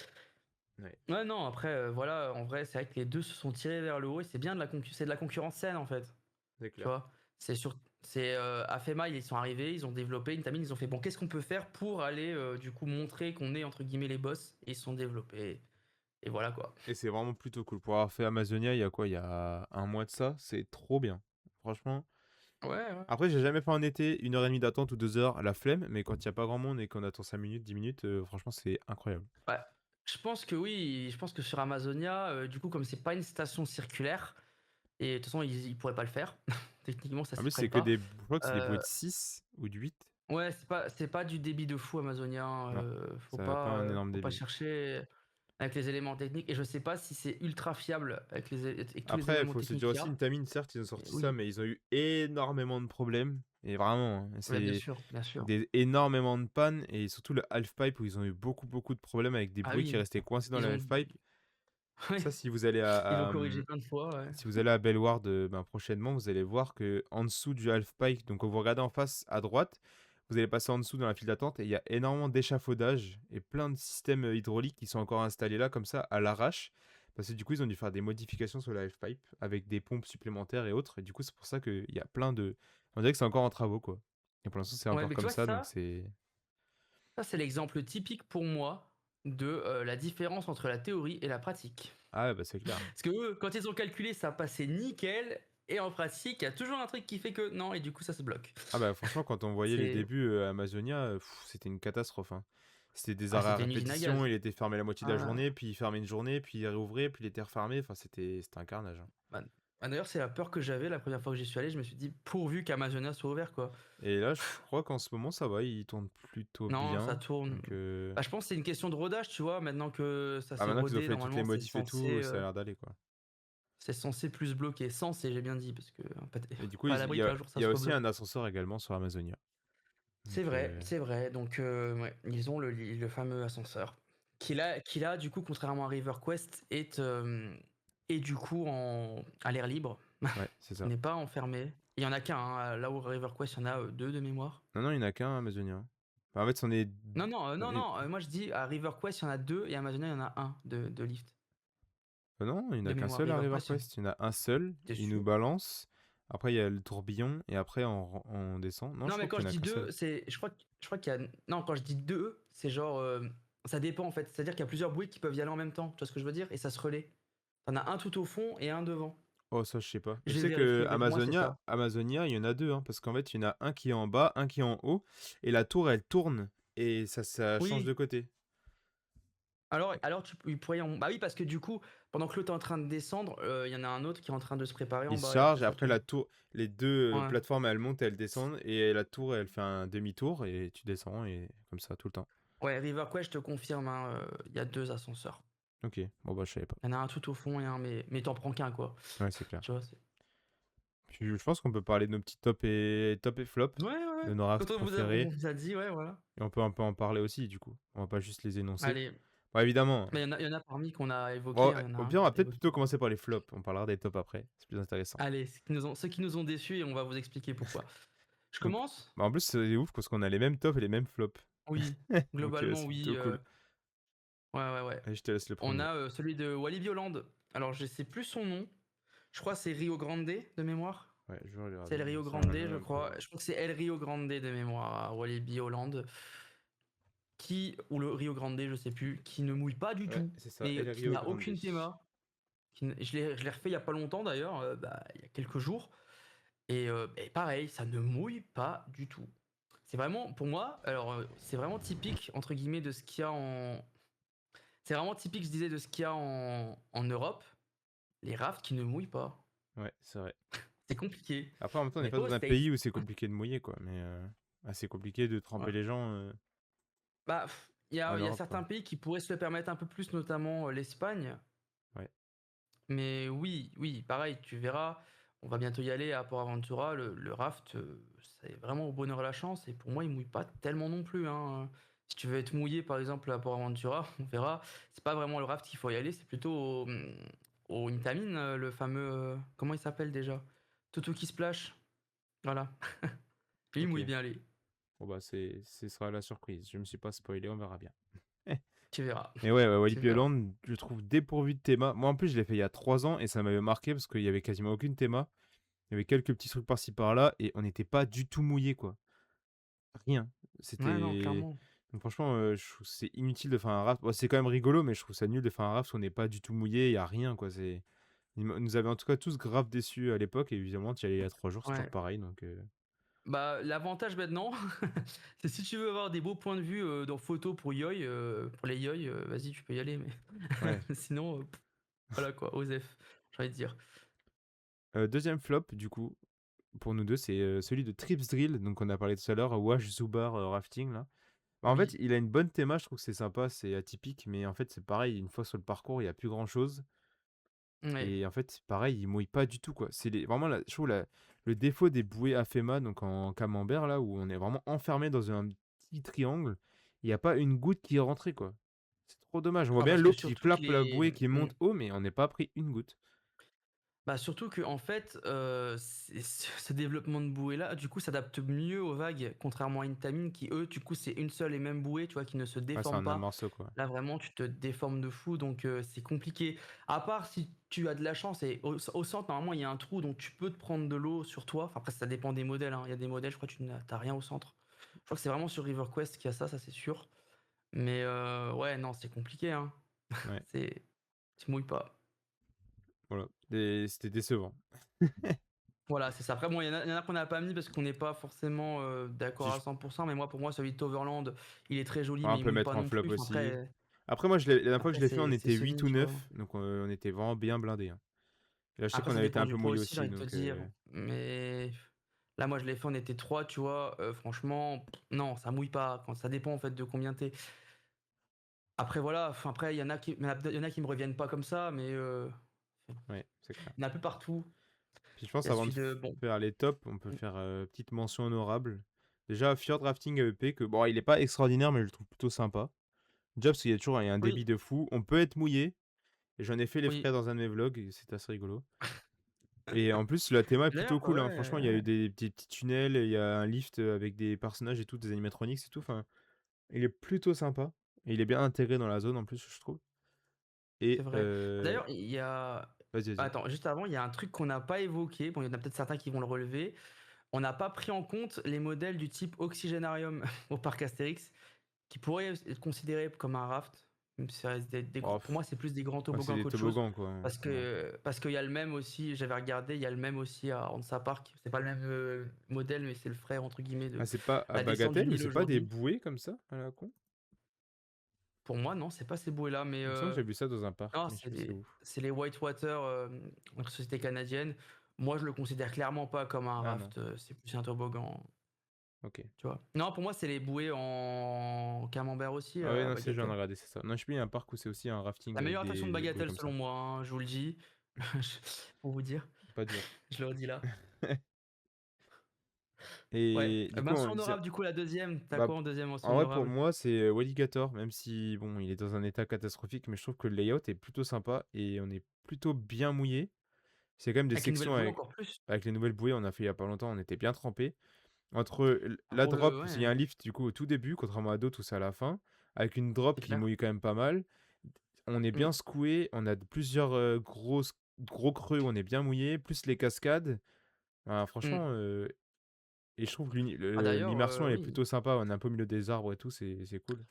S3: Ouais,
S2: Ouais, non, après, voilà, en vrai, c'est vrai que les deux se sont tirés vers le haut et c'est bien c'est de la concurrence saine, en fait.
S3: c'est
S2: Tu
S3: clair.
S2: vois, c'est AFEMA, ils sont arrivés, ils ont développé Intamin, ils ont fait bon, qu'est-ce qu'on peut faire pour aller du coup montrer qu'on est entre guillemets les boss et ils se sont développés et voilà quoi.
S3: Et c'est vraiment plutôt cool. Pour avoir fait Amazonia, il y a quoi? Il y a un mois de ça. C'est trop bien. Franchement.
S2: Ouais, ouais.
S3: Après, j'ai jamais fait en été 1 heure et demie d'attente ou 2 heures, la flemme, mais quand il n'y a pas grand monde et qu'on attend 5 minutes, 10 minutes, franchement, c'est incroyable.
S2: Ouais. Je pense que oui, je pense que sur Amazonia, du coup comme c'est pas une station circulaire et de toute façon ils pourraient pas le faire. Techniquement ça
S3: En
S2: s'y
S3: plus, c'est
S2: prête
S3: que
S2: pas.
S3: je crois que c'est des bouées
S2: Euh,
S3: de 6 ou de 8.
S2: ouais, c'est pas du débit de fou Amazonia, hein,
S3: Non, ça n'a pas un énorme
S2: faut pas
S3: débit.
S2: chercher avec les éléments techniques et je sais pas si c'est ultra fiable avec tous les
S3: Après, il
S2: éléments
S3: faut se
S2: techniques
S3: dire
S2: qu'il y
S3: aussi,
S2: a.
S3: une Tamine, certes, ils ont
S2: Mais
S3: sorti ça,
S2: oui,
S3: mais ils ont eu énormément de problèmes. Et vraiment, hein,
S2: ouais, bien
S3: c'est
S2: sûr, bien sûr.
S3: énormément de pannes. Et surtout le half-pipe où ils ont eu beaucoup, beaucoup de problèmes avec des
S2: Ah
S3: bruits qui
S2: oui,
S3: restaient coincés dans
S2: ils
S3: le
S2: ont
S3: half-pipe.
S2: ouais,
S3: Ça, si vous allez
S2: ils l'ont corrigé plein de fois, ouais.
S3: si vous allez à Bellward ben, prochainement, vous allez voir que en dessous du half-pipe, donc quand vous regardez en face à droite, vous allez passer en dessous dans la file d'attente et il y a énormément d'échafaudages et plein de systèmes hydrauliques qui sont encore installés là comme ça à l'arrache Parce que du coup, ils ont dû faire des modifications sur la Half-Pipe avec des pompes supplémentaires et autres. Et du coup, c'est pour ça qu'il y a plein de. On dirait que c'est encore en travaux, quoi. Et pour l'instant, c'est
S2: Ouais,
S3: encore
S2: mais tu
S3: comme
S2: vois,
S3: ça, donc c'est.
S2: ça c'est l'exemple typique pour moi de la différence entre la théorie et la pratique.
S3: Ah, ouais, bah c'est clair.
S2: Parce que eux, quand ils ont calculé, ça passait nickel. Et en pratique, il y a toujours un truc qui fait que non, et du coup, ça se bloque.
S3: Ah, bah franchement, quand on voyait les
S2: C'est...
S3: débuts Amazonia, c'était une catastrophe, hein. C'était des
S2: Ah,
S3: arrêts à
S2: c'était une usine à
S3: répétition,
S2: gaz.
S3: il était fermé la moitié de la
S2: Ah,
S3: journée, puis il fermait une journée, puis il réouvrait, puis il était refermé. Enfin, c'était un carnage, hein.
S2: bah, d'ailleurs, c'est la peur que j'avais la première fois que j'y suis allé. Je me suis dit, pourvu qu'Amazonia soit ouvert, quoi.
S3: Et là, je crois qu'en ce moment, ça va, il tourne plutôt
S2: Non, ça
S3: bien.
S2: tourne.
S3: Donc,
S2: Bah, je pense que c'est une question de rodage, tu vois. Maintenant que ça
S3: ah,
S2: s'est
S3: maintenant qu'ils ont
S2: rodé,
S3: fait toutes les
S2: normalement,
S3: modifs et tout, ça a l'air d'aller, quoi.
S2: c'est censé plus bloquer. Censé, j'ai bien dit, parce que
S3: Et du coup,
S2: pas à l'abri qu'un jour ça
S3: il y a
S2: se
S3: aussi
S2: rebloque.
S3: un ascenseur également sur Amazonia.
S2: C'est
S3: Donc,
S2: vrai, c'est vrai. Donc, ouais, ils ont le fameux ascenseur. Qui là, du coup, contrairement à River Quest, est du coup à l'air libre.
S3: ouais, c'est
S2: Il
S3: ça.
S2: n'est pas enfermé. Il y en a qu'un, hein. Là où River Quest, il y en a deux de mémoire.
S3: Non, non, il n'y en a qu'un Amazonia, hein. Enfin, en fait, c'en est.
S2: Non, non, non,
S3: il-
S2: non. Moi, je dis à River Quest, il y en a deux et à Amazonia, il y en a un de lift.
S3: Non, il n'y en
S2: De
S3: a qu'un
S2: mémoire,
S3: seul à
S2: River
S3: River
S2: Quest,
S3: Quest. Il y en a un seul,
S2: t'es
S3: il nous
S2: sûr?
S3: balance. Après, il y a le tourbillon, et après, on descend. Non, je
S2: Non, mais
S3: crois
S2: quand
S3: qu'il
S2: je
S3: n'y en a
S2: dis
S3: qu'un seul.
S2: deux, c'est. Je crois qu'il y a. Non, quand je dis deux, c'est genre. Ça dépend en fait. C'est-à-dire qu'il y a plusieurs bruits qui peuvent y aller en même temps. Tu vois ce que je veux dire? Et ça se relaie. T'en as un tout au fond et un devant.
S3: Oh, ça, je sais pas. Je
S2: J'ai
S3: sais que
S2: vérifié, mais pour moi, c'est ça.
S3: Amazonia, il y en a deux, hein, parce qu'en fait, il y en a un qui est en bas, un qui est en haut, et la tour, elle tourne, et ça change de
S2: Oui.
S3: côté.
S2: Alors il pourrait y en. Bah oui, parce que du coup, pendant que l'autre est en train de descendre, il y en a un autre qui est en train de se préparer
S3: Il
S2: en
S3: se
S2: bas et après
S3: charge, et
S2: ça
S3: après, la
S2: tourne.
S3: tour, les deux
S2: Ouais.
S3: plateformes, elles montent, elles descendent, et la tour, elle fait un demi-tour, et tu descends, et comme ça, tout le temps.
S2: Ouais, River Quest, je te confirme, hein, il y a deux ascenseurs.
S3: Ok, bon, bah, je savais pas.
S2: Il y en a un tout au fond et un, mais t'en prends qu'un, quoi.
S3: Ouais, c'est clair.
S2: Tu vois,
S3: Puis, je pense qu'on peut parler de nos petits top et flop,
S2: Ouais, ouais, ouais.
S3: de nos rafts
S2: Quand on
S3: préférés.
S2: vous a dit, ouais, voilà.
S3: Et on peut un peu en parler aussi, du coup. On va pas juste les énoncer.
S2: Allez.
S3: Bon, évidemment.
S2: Mais il y en a parmi qu'on a évoqué,
S3: Bon,
S2: hein, il y en a
S3: au
S2: un
S3: pire, on
S2: qu'on
S3: va
S2: a
S3: peut-être
S2: évoqué.
S3: plutôt commencer par les flops. On parlera des tops après. C'est plus intéressant.
S2: Allez, ceux qui nous ont déçus et on va vous expliquer pourquoi. Je
S3: Donc,
S2: commence?
S3: bah, en plus, c'est ouf parce qu'on a les mêmes tops et les mêmes flops.
S2: Oui.
S3: Donc,
S2: Globalement,
S3: c'est
S2: oui.
S3: plutôt cool.
S2: Ouais, ouais, ouais.
S3: Allez, je te laisse le
S2: On
S3: premier.
S2: a celui de Walibi Holland. Alors, je sais plus son nom. Je crois que c'est Rio Grande de mémoire.
S3: Ouais, je vais
S2: C'est
S3: regarder.
S2: El Rio
S3: Ça
S2: Grande,
S3: m'étonne
S2: je
S3: un peu.
S2: crois. Je crois que c'est El Rio Grande de mémoire, Walibi Holland. Ou le Rio Grande, je sais plus, qui ne mouille pas du
S3: Ouais,
S2: tout,
S3: c'est ça.
S2: mais
S3: El
S2: qui
S3: Rio
S2: n'a
S3: Grande.
S2: aucune théma. Je l'ai refait il y a pas longtemps d'ailleurs, il y a quelques jours. Et pareil, ça ne mouille pas du tout. C'est vraiment, pour moi, alors c'est vraiment typique, entre guillemets, de ce qu'il y a en. C'est vraiment typique, je disais, de ce qu'il y a en Europe. Les rafts qui ne mouillent pas.
S3: Ouais, c'est vrai.
S2: C'est compliqué.
S3: Après, en même temps, on n'est
S2: Mais
S3: pas
S2: aux
S3: dans un
S2: States,
S3: pays où c'est compliqué de mouiller, quoi. Mais c'est compliqué de tremper
S2: ouais.
S3: les gens
S2: Bah, il y
S3: en
S2: a, il y a
S3: Europe, quoi.
S2: certains pays qui pourraient se le permettre un peu plus, notamment l'Espagne.
S3: Ouais.
S2: Mais oui, oui, pareil, tu verras, on va bientôt y aller à Port Aventura. Le raft, c'est vraiment au bonheur la chance. Et pour moi, il mouille pas tellement non plus, hein. Si tu veux être mouillé, par exemple, à Port Aventura, on verra. C'est pas vraiment le raft qu'il faut y aller, c'est plutôt au Intamin, le fameux. Comment il s'appelle déjà? Tutuki Splash. Voilà. Lui, il
S3: Ok.
S2: mouille bien, lui.
S3: Bon, bah, ce sera la surprise. Je me suis pas spoilé, on verra bien.
S2: Tu verras.
S3: Mais ouais,
S2: Tu
S3: Walibi
S2: verras.
S3: Holland, je trouve dépourvu de théma. Moi, en plus, je l'ai fait il y a 3 ans et ça m'avait marqué parce qu'il y avait quasiment aucune théma. Il y avait quelques petits trucs par-ci par-là et on n'était pas du tout mouillé, quoi. Rien.
S2: Ouais, non,
S3: C'était.
S2: clairement.
S3: Donc, franchement, je trouve que c'est inutile de faire un raft. Bon, c'est quand même rigolo, mais je trouve ça nul de faire un raft où on n'est pas du tout mouillé, il n'y a rien, quoi. Ils nous avaient en tout cas tous grave déçus à l'époque et évidemment, tu y allais il y a 3 jours, c'est toujours
S2: Ouais.
S3: pareil. Donc,
S2: Bah, l'avantage maintenant, c'est si tu veux avoir des beaux points de vue dans photo pour Yoy, pour les Yoy, vas-y, tu peux y aller, mais
S3: ouais.
S2: sinon, voilà quoi, Osef, j'ai envie de dire.
S3: Deuxième flop, du coup, pour nous deux, c'est celui de Trips Drill. Donc, on a parlé tout à l'heure, Wash Zubar Rafting, là. Bah, en fait,
S2: Oui,
S3: il a une bonne théma, je trouve que c'est sympa, c'est atypique, mais en fait, c'est pareil, une fois sur le parcours, il y a plus grand-chose.
S2: ouais.
S3: Et en fait, c'est pareil, il mouille pas du tout, quoi. Vraiment, je trouve le défaut des bouées AFEMA, donc en camembert, là, où on est vraiment enfermé dans un petit triangle, il n'y a pas une goutte qui est rentrée, quoi. C'est trop dommage. On voit
S2: Ah,
S3: bien
S2: parce que
S3: l'eau qui
S2: surtout que
S3: flappe la bouée, qui
S2: Mm.
S3: monte haut, mais on n'est pas pris une goutte.
S2: Bah, surtout que en fait, ce développement de bouée-là, du coup, s'adapte mieux aux vagues, contrairement à Intamin qui, eux, du coup, c'est une seule et même bouée, tu vois, qui ne se
S3: Ouais, c'est
S2: déforme
S3: en un
S2: pas.
S3: morceau, quoi.
S2: Là, vraiment, tu te déformes de fou, donc c'est compliqué. À part si tu as de la chance et au centre, normalement, il y a un trou, donc tu peux te prendre de l'eau sur toi. Enfin, après, ça dépend des modèles, hein. Il y a des modèles, je crois que tu n'as rien au centre. Je crois que c'est vraiment sur RiverQuest qu'il y a ça, c'est sûr. Mais ouais, non, c'est compliqué, hein.
S3: Ouais,
S2: C'est tu mouilles pas.
S3: voilà. Et c'était décevant.
S2: Voilà, c'est ça. Après, bon, il y en a qu'on n'a pas mis parce qu'on n'est pas forcément
S3: Si
S2: d'accord à
S3: je
S2: 100%, mais moi, pour moi, celui de Toverland, il est très joli,
S3: ouais, on
S2: mais il
S3: peut
S2: mouille
S3: mettre
S2: pas
S3: en
S2: non
S3: flop
S2: plus. Enfin,
S3: aussi.
S2: après,
S3: Après, moi, la dernière fois que je l'ai fait, on
S2: c'est
S3: était 8
S2: semi,
S3: ou
S2: tu vois.
S3: 9, donc on était vraiment bien blindés, hein. Et là, je sais
S2: Après,
S3: qu'on
S2: ça
S3: avait été
S2: dépend
S3: un
S2: du
S3: peu
S2: poids
S3: mouillés
S2: aussi, j'ai
S3: aussi,
S2: envie de te
S3: donc
S2: dire. Mais là, moi, je l'ai fait, on était trois, tu vois. Franchement, non, ça mouille pas. Quand ça dépend en fait de combien t'es. Après, voilà. Enfin, après, il y en a qui me reviennent pas comme ça, mais
S3: ouais, c'est clair.
S2: il y en a un peu partout.
S3: Puis je
S2: Il
S3: pense
S2: y a
S3: avant de
S2: celui de bon.
S3: faire les tops, on peut faire petite mention honorable. Déjà, Fjord Rafting AEP, que bon, il est pas extraordinaire, mais je le trouve plutôt sympa. Déjà, parce qu'il y a toujours il y a un débit
S2: Oui,
S3: de fou. On peut être mouillé. Et j'en ai fait les frais
S2: oui.
S3: dans un de mes vlogs, et c'est assez rigolo. Et en plus, la théma est plutôt
S2: D'ailleurs, ouais,
S3: cool, hein. Franchement, il y a eu des petits tunnels, il y a un lift avec des personnages et tout, des animatronics et tout. Enfin, il est plutôt sympa. Et il est bien intégré dans la zone en plus, je trouve.
S2: c'est
S3: Et
S2: vrai. D'ailleurs, il y a.
S3: vas-y, vas-y.
S2: Attends, juste avant, il y a un truc qu'on n'a pas évoqué. Bon, il y en a peut-être certains qui vont le relever. On n'a pas pris en compte les modèles du type Oxygénarium au parc Astérix, qui pourraient être considérés comme un raft. Même si ça reste
S3: Oh,
S2: pour moi, c'est plus des grands
S3: ouais, c'est
S2: toboggans
S3: des
S2: qu'autre chose.
S3: toboggans, quoi, hein, vraiment.
S2: Parce qu'il y a le même aussi, j'avais regardé, il y a le même aussi à Hansa Park. C'est pas le même modèle, mais c'est le frère, entre guillemets,
S3: Ah,
S2: de
S3: c'est pas à
S2: la descente du
S3: Bagatelle ou
S2: Nil
S3: c'est pas des
S2: aujourd'hui.
S3: bouées comme ça, à la con?
S2: Pour moi, non, c'est pas ces bouées-là, mais
S3: Il me semble que j'ai vu ça dans un parc,
S2: non,
S3: mais je sais plus c'est où.
S2: c'est les Whitewater, une société canadienne. Moi, je le considère clairement pas comme un
S3: Ah non,
S2: raft, c'est plus un toboggan,
S3: ok.
S2: tu vois. Non, pour moi, c'est les bouées en camembert aussi
S3: Ah ouais,
S2: à
S3: non, c'est, j'en ai
S2: Bagatelle.
S3: regardé, c'est ça. Non, je sais plus, il y a un parc où c'est aussi un rafting
S2: La
S3: avec
S2: meilleure attraction de
S3: des bouées
S2: Bagatelle,
S3: comme ça.
S2: selon moi, hein, je vous le dis. Pour vous dire,
S3: Pas dur.
S2: je le redis là. Ouais,
S3: Et du coup,
S2: mention honorable, du coup, la deuxième. T'as
S3: bah,
S2: quoi en deuxième mention
S3: en vrai, pour
S2: honorable?
S3: moi, c'est Walligator, même si, bon, il est dans un état catastrophique, mais je trouve que le layout est plutôt sympa et on est plutôt bien mouillé. C'est quand même des
S2: Avec les nouvelles
S3: sections
S2: bouées encore plus.
S3: avec les nouvelles bouées, on a fait il y a pas longtemps, on était bien trempés. Entre
S2: Ah,
S3: la
S2: pour le
S3: drop, il y a
S2: ouais,
S3: un lift du coup au tout début, contrairement à d'autres où c'est à la fin, avec une drop
S2: c'est
S3: qui
S2: clair.
S3: mouille quand même pas mal. On est
S2: Mmh,
S3: bien secoué, on a plusieurs gros creux où on est bien mouillé, plus les cascades. Ah,
S2: mmh.
S3: franchement, et je trouve que
S2: Ah d'ailleurs,
S3: l'immersion elle est
S2: oui.
S3: plutôt sympa. On est un peu au milieu des arbres et tout, c'est cool.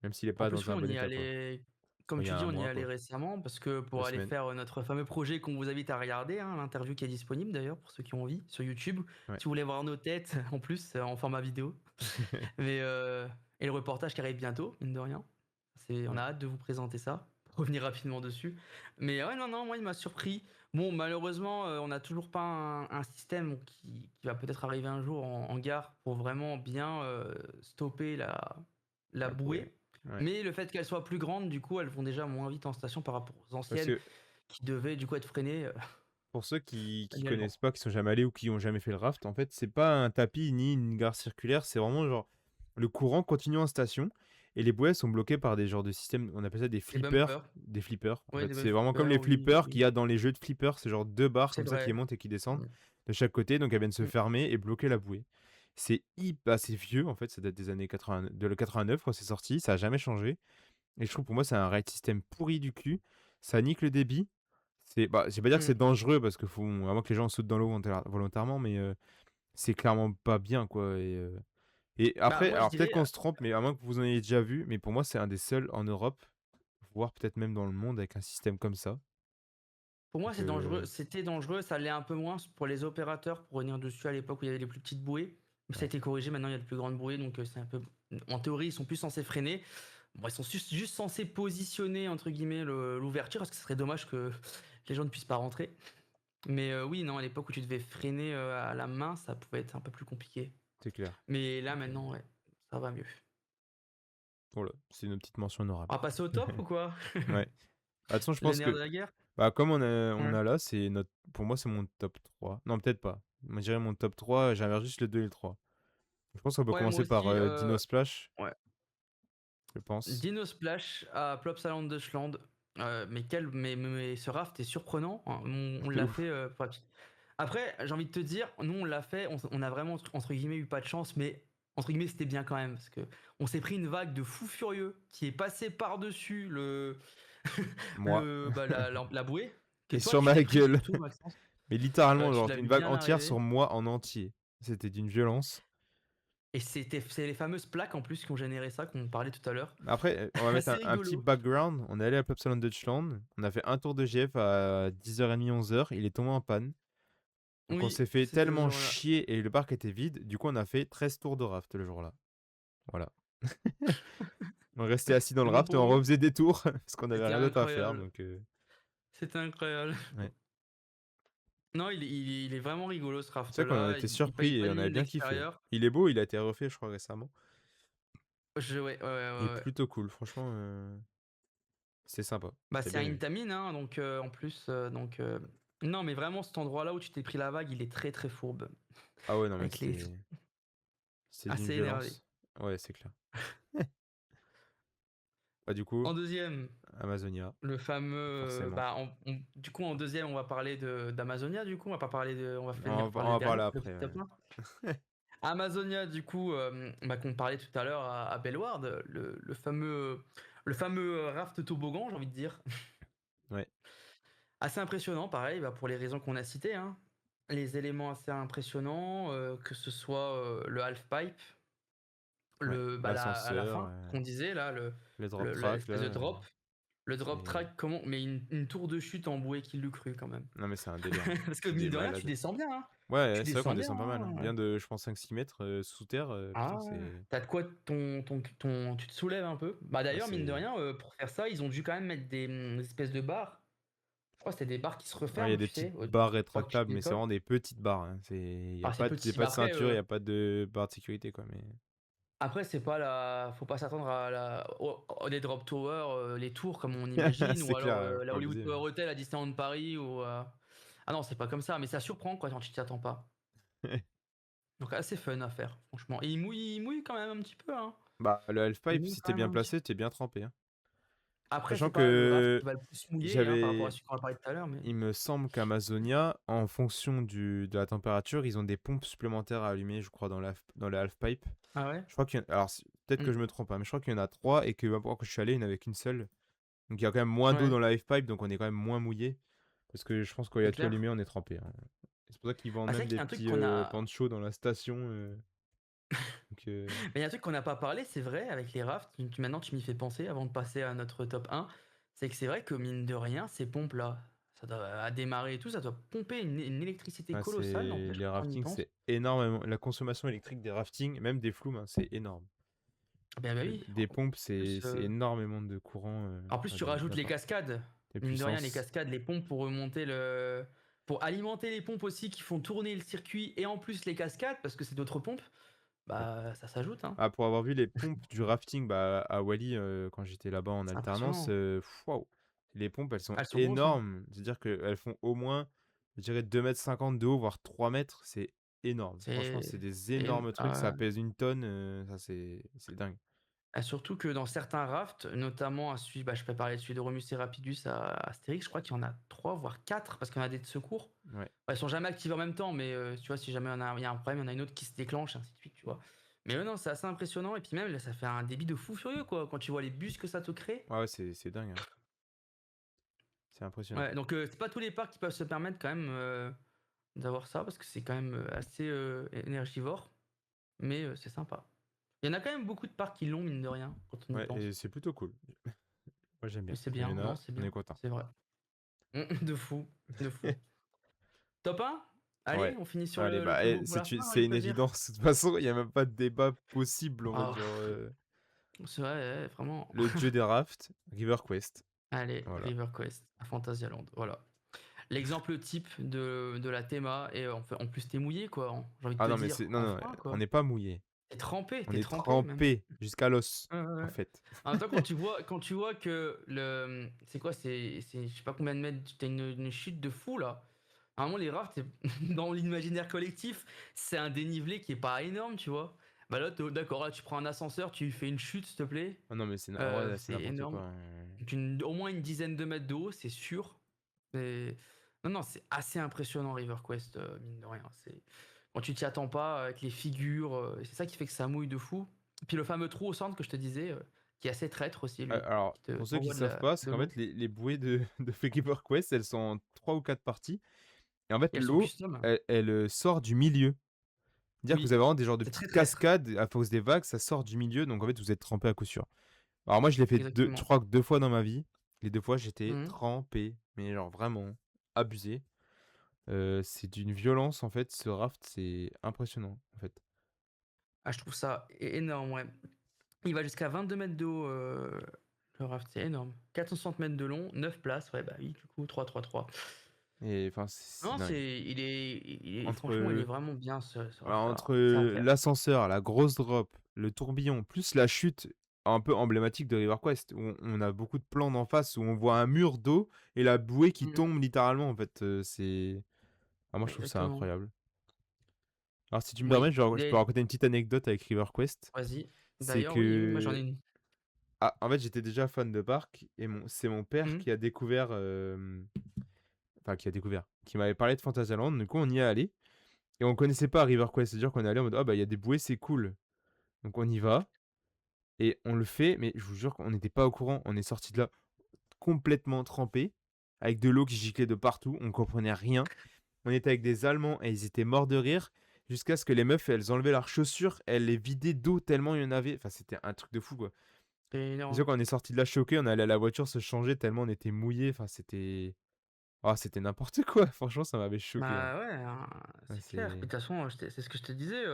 S3: Même s'il est
S2: En
S3: pas
S2: plus,
S3: dans
S2: oui,
S3: un
S2: on
S3: bon
S2: y est
S3: état quoi.
S2: allé comme
S3: Bon, il y
S2: tu
S3: a
S2: dis,
S3: un
S2: on y est
S3: mois
S2: allé
S3: quoi,
S2: récemment parce que
S3: deux
S2: pour aller
S3: semaines.
S2: faire, notre fameux projet qu'on vous invite à regarder, hein, l'interview qui est disponible d'ailleurs pour ceux qui ont envie sur YouTube.
S3: Ouais.
S2: Si vous voulez voir nos têtes en plus, en format vidéo. Mais et le reportage qui arrive bientôt, mine de rien. On
S3: Ouais.
S2: a hâte de vous présenter ça, pour revenir rapidement dessus. Mais ouais, non, non, moi, il m'a surpris. Bon, malheureusement, on n'a toujours pas un système qui va peut-être arriver un jour en gare pour vraiment bien stopper la
S3: Ah, ouais.
S2: bouée.
S3: Ouais.
S2: Mais le fait qu'elles soient plus grandes, du coup, elles vont déjà moins vite en station par rapport aux
S3: Parce
S2: anciennes
S3: que
S2: qui devaient du coup être freinées
S3: pour ceux qui
S2: manuellement.
S3: connaissent pas, qui sont jamais allés ou qui ont jamais fait le raft, en fait, c'est pas un tapis ni une gare circulaire, c'est vraiment genre le courant continue en station et les bouées sont bloquées par des genres de systèmes, on appelle ça des
S2: Des
S3: flippers,
S2: bumpers.
S3: des flippers. En
S2: Ouais,
S3: fait,
S2: des
S3: c'est vraiment comme les
S2: bumpers, oui,
S3: flippers qu'il
S2: oui.
S3: y a dans les jeux de flippers, c'est genre deux barres
S2: C'est
S3: comme ça qui
S2: vrai.
S3: montent et qui descendent
S2: Mm,
S3: de chaque côté, donc elles viennent se
S2: mm.
S3: fermer et bloquer la bouée. C'est vieux en fait, ça date des années 80, de le 89 quand c'est sorti, ça a jamais changé. Et je trouve pour moi c'est un ride system pourri du cul, ça nique le débit. Je vais pas dire que c'est
S2: Mm.
S3: dangereux parce qu'il faut à moins que les gens sautent dans l'eau volontairement, mais c'est clairement pas bien, quoi. Et
S2: Bah,
S3: après,
S2: moi, je
S3: alors peut-être
S2: dirais,
S3: qu'on se trompe, mais à moins que vous en ayez déjà vu, mais pour moi, c'est un des seuls en Europe, voire peut-être même dans le monde, avec un système comme ça.
S2: pour moi,
S3: Donc,
S2: c'est dangereux. C'était dangereux, ça l'est un peu moins pour les opérateurs pour revenir dessus à l'époque où il y avait les plus petites bouées. Mais ça a
S3: ouais.
S2: été corrigé, maintenant il y a de plus grandes bouées, donc c'est un peu. En théorie, ils sont plus censés freiner. Bon, ils sont juste censés positionner entre guillemets l'ouverture parce que ce serait dommage que les gens ne puissent pas rentrer. Mais oui, non, à l'époque où tu devais freiner à la main, ça pouvait être un peu plus compliqué.
S3: C'est clair.
S2: Mais là,
S3: Donc,
S2: maintenant, ouais, ça va mieux.
S3: voilà, c'est une petite mention
S2: On
S3: honorable.
S2: va passer au top ou quoi?
S3: Ouais. Bah, de toute façon, je
S2: Le
S3: pense
S2: nerf
S3: que
S2: de la guerre?
S3: comme on a
S2: Ouais,
S3: là, pour moi, c'est mon top 3. Non, peut-être pas. Moi, je dirais mon top 3, j'avais juste le 2 et le 3. Je pense qu'on peut
S2: ouais, moi
S3: commencer par
S2: aussi.
S3: Dino Splash,
S2: Ouais.
S3: je pense.
S2: Dino Splash à Plopsaland Deutschland. mais ce raft est surprenant, hein. On
S3: De
S2: l'a
S3: ouf.
S2: fait, après, j'ai envie de te dire, nous, on l'a fait, on a vraiment, entre guillemets, «eu pas de chance», mais entre guillemets, c'était bien quand même parce qu'on s'est pris une vague de fou furieux qui est passée par-dessus
S3: Moi.
S2: la bouée, que
S3: Et
S2: toi,
S3: sur
S2: tu
S3: ma
S2: l'as pris
S3: gueule.
S2: surtout, Maxence.
S3: Mais littéralement,
S2: Tu
S3: genre
S2: l'as
S3: une
S2: vu
S3: vague
S2: bien
S3: entière
S2: arriver
S3: sur moi en entier. C'était d'une violence.
S2: et c'est les fameuses plaques, en plus, qui ont généré ça, qu'on parlait tout à l'heure.
S3: Après, on va mettre
S2: Assez
S3: un petit
S2: rigolo.
S3: background. On est allé à Plopsaland Deutschland. On a fait un tour de GF à 10h30, 11h. Il est tombé en panne. Donc on
S2: Oui,
S3: s'est fait
S2: c'était ce
S3: tellement
S2: jour-là.
S3: chier et le parc était vide. Du coup, on a fait 13 tours de raft le jour-là. Voilà. On restait assis dans
S2: C'est
S3: le
S2: bon
S3: raft et
S2: pour
S3: on
S2: vous?
S3: refaisait des tours parce qu'on avait
S2: C'était
S3: rien d'autre à faire.
S2: incroyable.
S3: Donc,
S2: C'était incroyable.
S3: ouais.
S2: Non, il est vraiment rigolo, ce
S3: C'est vrai qu'on en
S2: raft-là.
S3: était
S2: Il paye
S3: surpris et
S2: pas de
S3: on avait
S2: mine de
S3: bien kiffé.
S2: l'extérieur.
S3: Il est beau, il a été refait, je crois, récemment.
S2: Ouais, ouais, ouais,
S3: Il est
S2: ouais, ouais.
S3: plutôt cool, franchement, c'est sympa.
S2: Bah,
S3: J'ai
S2: c'est
S3: bien
S2: un
S3: aimé.
S2: Intamin, hein, donc en plus, non, mais vraiment, cet endroit-là où tu t'es pris la vague, il est très, très fourbe.
S3: Ah ouais, non, mais
S2: Avec les
S3: c'est d'une
S2: assez énervé.
S3: violence. Ouais, c'est clair. Bah, du coup,
S2: En deuxième,
S3: Amazonia,
S2: le fameux,
S3: forcément.
S2: du coup, en deuxième, on va parler d'Amazonia, du coup, on va pas parler on va finir par
S3: On
S2: le
S3: va
S2: dernier,
S3: parler
S2: le
S3: après,
S2: petit
S3: ouais.
S2: top 1. Amazonia, du coup, qu'on parlait tout à l'heure à Bellward, le fameux raft toboggan, j'ai envie de dire.
S3: Ouais,
S2: Assez impressionnant, pareil, bah, pour les raisons qu'on a citées, hein. Les éléments assez impressionnants, que ce soit le half-pipe,
S3: ouais.
S2: à la
S3: L'ascenseur,
S2: fin, qu'on disait, là,
S3: le drop track, là,
S2: l'espèce de drop. Le drop
S3: c'est...
S2: track, mais une tour de chute en bouée, qui l'eût cru quand même.
S3: Non, mais c'est un délire, hein.
S2: Parce que
S3: C'est
S2: mine
S3: des
S2: de rien, tu
S3: malades.
S2: descends bien, hein.
S3: Ouais,
S2: Tu
S3: ouais, c'est vrai qu'on
S2: descends bien,
S3: descend pas mal, hein.
S2: hein.
S3: Bien de, je pense, 5-6 mètres sous terre. Putain,
S2: Ah ouais.
S3: c'est...
S2: T'as de quoi tu te soulèves un peu. Bah
S3: Ouais,
S2: d'ailleurs, mine de
S3: c'est...
S2: rien, pour faire ça, ils ont dû quand même mettre des espèces de barres. Je crois que c'était des barres qui se
S3: Ouais, il y a
S2: referment,
S3: des
S2: tu
S3: petites
S2: sais,
S3: barres
S2: une fois que tu
S3: rétractables, mais c'est
S2: décolles.
S3: vraiment des petites barres, hein. Il n'y a
S2: Ah, c'est
S3: pas, y a
S2: petit.
S3: pas
S2: Bah
S3: de
S2: après,
S3: ceinture, il n'y a pas de barre de sécurité, quoi. Mais...
S2: c'est pas faut pas s'attendre des drop towers, les tours comme on imagine,
S3: C'est
S2: ou alors
S3: clair, faut
S2: la
S3: pas
S2: Hollywood
S3: abuser.
S2: Tower Hotel à Disneyland Paris, ou ah non, c'est pas comme ça, mais ça surprend, quoi, quand tu t'y attends pas. Donc assez fun à faire, franchement. Et il mouille quand même un petit peu, hein.
S3: Bah, le
S2: Il
S3: halfpipe,
S2: mouille
S3: si
S2: quand
S3: t'es
S2: même
S3: bien
S2: un petit peu.
S3: placé, t'es bien trempé, hein.
S2: Après,
S3: Sachant
S2: c'est pas le raft
S3: que
S2: qui va le plus mouiller, hein, par rapport à
S3: j'avais...
S2: celui qu'on a parlé tout à l'heure, mais
S3: Il me semble qu'Amazonia, en fonction de la température, ils ont des pompes supplémentaires à allumer, je crois, dans le halfpipe.
S2: ah ouais?
S3: Je crois qu'il y en... Alors, peut-être que
S2: Mmh.
S3: je me trompe, hein, mais je crois qu'il y en a trois et que bah, quand je suis allé, il n'y en avait qu'une seule. Donc, il y a quand même moins d'eau
S2: Ouais,
S3: dans le halfpipe, donc on est quand même moins mouillé. Parce que je pense qu'il y
S2: c'est
S3: a tout
S2: clair.
S3: allumé, on est trempé, hein. C'est pour ça qu'ils vendent
S2: Ah, c'est
S3: même
S2: vrai qu'il
S3: des
S2: y a un truc
S3: petits
S2: qu'on a
S3: panchos dans la station. Donc,
S2: mais il y a un truc qu'on n'a pas parlé, c'est vrai, avec les rafts, maintenant tu m'y fais penser avant de passer à notre top 1, c'est que c'est vrai que mine de rien, ces pompes-là, ça doit à démarrer et tout, ça doit pomper une électricité
S3: ah,
S2: colossale,
S3: c'est...
S2: n'empêche
S3: Les
S2: quand on y
S3: raftings,
S2: pense.
S3: c'est énormément. La consommation électrique des raftings, même des flumes, hein, c'est énorme.
S2: Bah oui,
S3: Des pompes,
S2: en plus,
S3: c'est énormément de courant
S2: tu rajoutes les
S3: d'apport.
S2: cascades.
S3: Des
S2: Mine de rien, les
S3: puissances.
S2: cascades, les pompes pour alimenter les pompes aussi qui font tourner le circuit, et en plus les cascades, parce que c'est d'autres pompes,
S3: Ouais.
S2: bah ça s'ajoute, hein.
S3: Ah, pour avoir vu les pompes du rafting bah, à Wally quand j'étais là-bas en
S2: C'est
S3: alternance,
S2: impressionnant.
S3: waouh! Les pompes, elles sont
S2: Elles sont grosses, hein.
S3: énormes. C'est-à-dire qu'elles font au moins, je dirais, 2,50 m de haut, voire 3 mètres. C'est énorme. Franchement,
S2: C'est
S3: c'est des
S2: et
S3: énormes trucs. Ça pèse une tonne. Ça, c'est dingue.
S2: surtout que dans certains rafts, notamment je peux parler de celui de Romus et Rapidus à Astérix, je crois qu'il y en a 3 voire 4 parce qu'il y en a des de secours.
S3: Ouais.
S2: Bah, ils sont jamais activés en même temps, mais tu vois, si jamais il y a un problème, il y en a une autre qui se déclenche, ainsi de suite, tu vois. Mais non, c'est assez impressionnant, et puis même là, ça fait un débit de fou furieux, quoi, quand tu vois les bus que ça te crée.
S3: Ouais, ouais, c'est dingue, hein. C'est impressionnant.
S2: Ouais, donc c'est pas tous les parcs qui peuvent se permettre quand même d'avoir ça, parce que c'est quand même assez énergivore, mais c'est sympa. Il y en a quand même beaucoup de parcs qui l'ont, mine de rien, quand on y
S3: Ouais, et
S2: pense.
S3: c'est plutôt cool. Moi, j'aime
S2: Mais
S3: bien.
S2: c'est
S3: Quand il y
S2: bien,
S3: en
S2: non,
S3: a,
S2: c'est
S3: on est
S2: bien,
S3: content.
S2: c'est vrai. De fou, de fou. Top 1? Allez,
S3: Ouais.
S2: on finit sur
S3: Allez,
S2: le
S3: bah,
S2: plus beau pour la fin, j'ai
S3: c'est
S2: envie de
S3: une
S2: te dire.
S3: évidence. De toute façon, il n'y a même pas de débat possible, en fait.
S2: Ah,
S3: Genre,
S2: c'est vrai, ouais, vraiment.
S3: le dieu des rafts, River Quest.
S2: Allez,
S3: Voilà.
S2: River Quest à Phantasialand, voilà. L'exemple type de la théma, et en plus t'es mouillé, quoi, hein, j'ai envie de
S3: Ah
S2: te
S3: non, mais
S2: dire,
S3: c'est. Non, non,
S2: enfin,
S3: on
S2: quoi.
S3: n'est pas mouillé.
S2: T'es
S3: On est
S2: trempé même.
S3: trempé jusqu'à l'os,
S2: Ouais, ouais,
S3: en
S2: ouais.
S3: fait.
S2: En même temps, quand tu vois que c'est quoi, c'est je sais pas combien de mètres, t'as une chute de fou là. Normalement, les rafts, dans l'imaginaire collectif, c'est un dénivelé qui est pas énorme, tu vois. Bah là, d'accord, là tu prends un ascenseur, tu fais une chute, s'il te plaît.
S3: Ah non, mais ouais, là, c'est
S2: C'est
S3: n'importe
S2: énorme.
S3: quoi.
S2: Donc au moins une dizaine de mètres de haut, c'est sûr. Non, non, c'est assez impressionnant River Quest, mine de rien. Quand tu t'y attends pas, avec les figures, c'est ça qui fait que ça mouille de fou. Puis le fameux trou au centre que je te disais, qui est assez traître aussi, lui,
S3: Alors,
S2: qui te
S3: pour ceux qui
S2: envoie
S3: savent pas, c'est
S2: de
S3: qu'en
S2: l'eau.
S3: fait, les bouées de Keeper Quest, elles sont en 3 ou 4 parties. Et en fait,
S2: Et elles sont
S3: l'eau,
S2: custom.
S3: elle sort du milieu. Dire que vous
S2: Oui,
S3: avez vraiment des genres de
S2: c'est très
S3: petites
S2: traître.
S3: cascades à cause des vagues, ça sort du milieu. Donc en fait, vous êtes trempé à coup sûr. Alors moi, je l'ai fait je
S2: Exactement.
S3: crois que 2 fois dans ma vie. Les 2 fois, j'étais
S2: Mmh.
S3: trempé. Mais genre vraiment abusé. C'est d'une violence, en fait, ce raft, c'est impressionnant, en fait.
S2: Ah, je trouve ça énorme, ouais. Il va jusqu'à 22 mètres de haut, le raft, c'est énorme. 460 mètres de long, 9 places, ouais, bah oui, du coup, 3-3-3.
S3: Et enfin,
S2: Non,
S3: dingue.
S2: franchement, il est
S3: Entre,
S2: vraiment bien ce
S3: voilà,
S2: raft-là.
S3: entre
S2: C'est à faire.
S3: l'ascenseur, la grosse drop, le tourbillon, plus la chute un peu emblématique de River Quest, où on a beaucoup de plans d'en face, où on voit un mur d'eau et la bouée qui
S2: Mmh.
S3: tombe littéralement, en fait. Ah, moi, je trouve ça
S2: Exactement.
S3: incroyable. Alors, si tu me permets,
S2: Oui,
S3: je peux raconter une petite anecdote avec River Quest.
S2: vas-y.
S3: C'est
S2: D'ailleurs, oui, oui, moi j'en ai
S3: que,
S2: une.
S3: ah, en fait, j'étais déjà fan de parc et c'est mon père
S2: Mmh.
S3: qui a découvert, enfin, qui m'avait parlé de Fantasyland. Du coup, on y est allé et on connaissait pas River Quest. C'est-à-dire qu'on est allé en mode, ah bah, il y a des bouées, c'est cool. Donc, on y va et on le fait, mais je vous jure qu'on n'était pas au courant. On est sorti de là complètement trempé, avec de l'eau qui giclait de partout. On comprenait rien. On était avec des Allemands et ils étaient morts de rire. Jusqu'à ce que les meufs, elles enlevaient leurs chaussures, elles les vidaient d'eau tellement il y en avait. Enfin, c'était un truc de fou, quoi.
S2: C'est
S3: Déjà,
S2: énorme.
S3: quand on est sorti de là choqué, on est allé à la voiture se changer tellement on était mouillé. Enfin, c'était. Ah, c'était n'importe quoi. Franchement, ça m'avait choqué, hein.
S2: Bah ouais, hein,
S3: Ouais,
S2: c'est clair. Puis de toute façon, c'est ce que je te disais,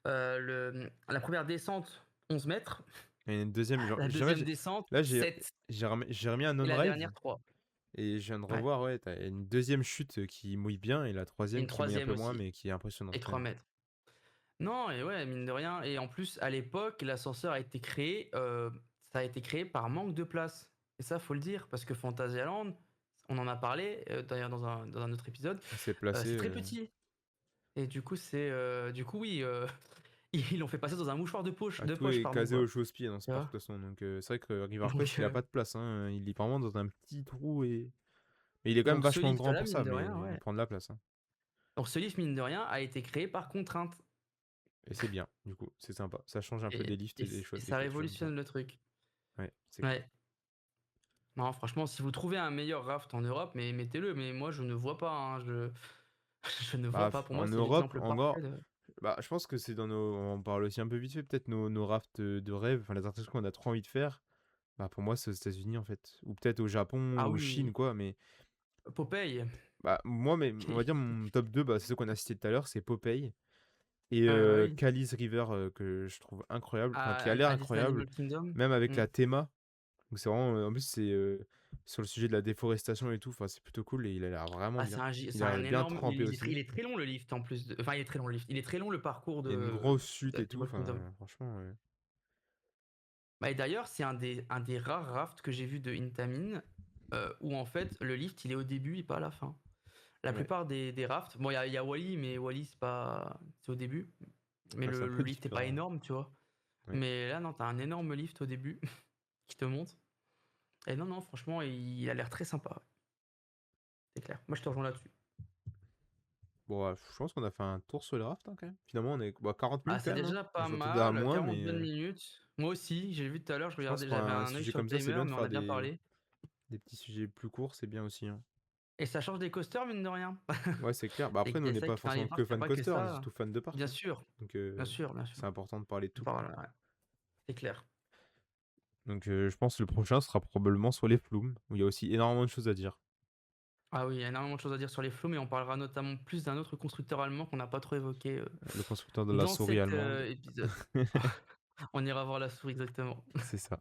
S2: la première descente, 11 mètres,
S3: Il y a une deuxième. Genre,
S2: la
S3: jamais
S2: deuxième descente,
S3: là,
S2: 7,
S3: j'ai remis un
S2: et la
S3: on-ride
S2: dernière, 3.
S3: et je viens de
S2: Ouais.
S3: revoir. Ouais, t'as une deuxième chute qui mouille bien et la
S2: Et
S3: troisième
S2: une
S3: qui mouille un
S2: troisième
S3: peu moins,
S2: aussi,
S3: mais qui est
S2: et
S3: impressionnante quand
S2: 3
S3: même.
S2: mètres. Non, et ouais, mine de rien. Et en plus, à l'époque, l'ascenseur a été créé, ça a été créé par manque de place. Et ça, faut le dire, parce que Fantasyland, on en a parlé, d'ailleurs dans un autre épisode,
S3: On s'est placé.
S2: c'est très petit. Et du coup, du coup, oui, ils l'ont fait passer dans un mouchoir de
S3: Tout
S2: poche,
S3: est
S2: pardon,
S3: casé au
S2: quoi.
S3: chausse-pied dans ce
S2: Tu
S3: parc, de
S2: vois?
S3: toute façon. Donc, c'est vrai que River
S2: Donc,
S3: Quest, il a pas de place, hein. Il est vraiment dans un petit trou et. Mais il est quand même
S2: donc ce
S3: vachement grand
S2: lift-là,
S3: pour
S2: mine
S3: ça,
S2: de
S3: mais
S2: rien,
S3: il
S2: ouais.
S3: prend de la place, hein.
S2: Donc ce lift, mine de rien, a été créé par contrainte.
S3: Et c'est bien, du coup. C'est sympa. Ça change un peu des
S2: Et,
S3: lifts
S2: et,
S3: et des
S2: et
S3: choses, des
S2: ça
S3: quelque chose comme ça.
S2: révolutionne le truc.
S3: Ouais, c'est clair.
S2: Ouais. Non, franchement, si vous trouvez un meilleur raft en Europe, mais mettez-le. Mais moi, je ne vois pas, hein. Je ne vois
S3: Bah,
S2: pas. Pour
S3: en
S2: moi, c'est
S3: Europe,
S2: l'exemple
S3: encore.
S2: parfait de.
S3: Bah, je pense que c'est dans nos. On en parle aussi un peu vite fait, peut-être nos rafts de rêve, enfin, les attractions qu'on a trop envie de faire. Bah, pour moi, c'est aux États-Unis, en fait. Ou peut-être au Japon
S2: Ah
S3: ou Chine,
S2: oui,
S3: quoi. Mais,
S2: Popeye.
S3: bah, moi, mais, on va dire mon top 2, bah, c'est ce qu'on a cité tout à l'heure, c'est Popeye. Et
S2: Oui.
S3: Kali's River, que je trouve incroyable, enfin, qui a l'air
S2: Alice in
S3: incroyable,
S2: Animal Kingdom.
S3: même avec
S2: Hmm.
S3: la théma. Donc, c'est vraiment. En plus, c'est sur le sujet de la déforestation et tout. Enfin, c'est plutôt cool et il a l'air vraiment
S2: Ah,
S3: bien. Il
S2: c'est
S3: a l'air
S2: un
S3: bien
S2: énorme.
S3: trempé aussi.
S2: Il est très long le lift en plus. Enfin, il est très long le lift. Il est très long le parcours
S3: Il y a une
S2: de
S3: grosse chute et tout.
S2: Animal Kingdom.
S3: Enfin, franchement,
S2: Bah, et d'ailleurs, c'est un des rares rafts que j'ai vu de Intamin où en fait le lift il est au début et pas à la fin. La
S3: ouais.
S2: plupart des rafts, bon, il y a Wally, mais Wally c'est au début. Mais
S3: Ouais, c'est un
S2: le
S3: peu
S2: lift est pas
S3: différent.
S2: énorme, tu vois.
S3: Ouais.
S2: Mais là, non, t'as un énorme lift au début qui te monte. Et non, non, franchement, il a l'air très sympa, ouais, c'est clair. Moi, je te rejoins là-dessus.
S3: Bon, je pense qu'on a fait un tour sur le raft, hein, quand même. Finalement, on est 40
S2: Ah,
S3: minutes quand
S2: c'est
S3: même, hein.
S2: déjà pas
S3: Je m'attendais à
S2: mal,
S3: moins,
S2: 40
S3: mais
S2: bonnes minutes. Moi aussi, j'ai vu tout à l'heure, je
S3: je pense
S2: regardais,
S3: pour
S2: j'avais
S3: un
S2: un œil
S3: sujet
S2: sur le
S3: comme ça, c'est
S2: timer,
S3: bien de
S2: mais on
S3: faire
S2: a bien parlé.
S3: des petits sujets plus courts, c'est bien aussi, hein.
S2: Et ça change des coasters, mine de rien.
S3: Ouais, c'est clair. Bah après, nous, on
S2: Et
S3: n'est
S2: c'est vrai
S3: pas
S2: que enfin, les
S3: forcément que
S2: parcs, il n'y a
S3: fan
S2: pas que
S3: coaster, on est
S2: ça.
S3: surtout fan de parc,
S2: Bien
S3: hein.
S2: sûr,
S3: Donc,
S2: bien sûr, bien sûr.
S3: c'est important de parler de tout, quoi.
S2: Voilà, ouais, c'est clair.
S3: Donc, je pense que le prochain sera probablement sur les flumes, où il y a aussi énormément de choses à dire.
S2: Ah oui, il y a énormément de choses à dire sur les flots, mais on parlera notamment plus d'un autre constructeur allemand qu'on n'a pas trop évoqué
S3: Le constructeur de la
S2: dans
S3: souris
S2: cet
S3: allemande.
S2: épisode. On ira voir la souris exactement.
S3: C'est ça.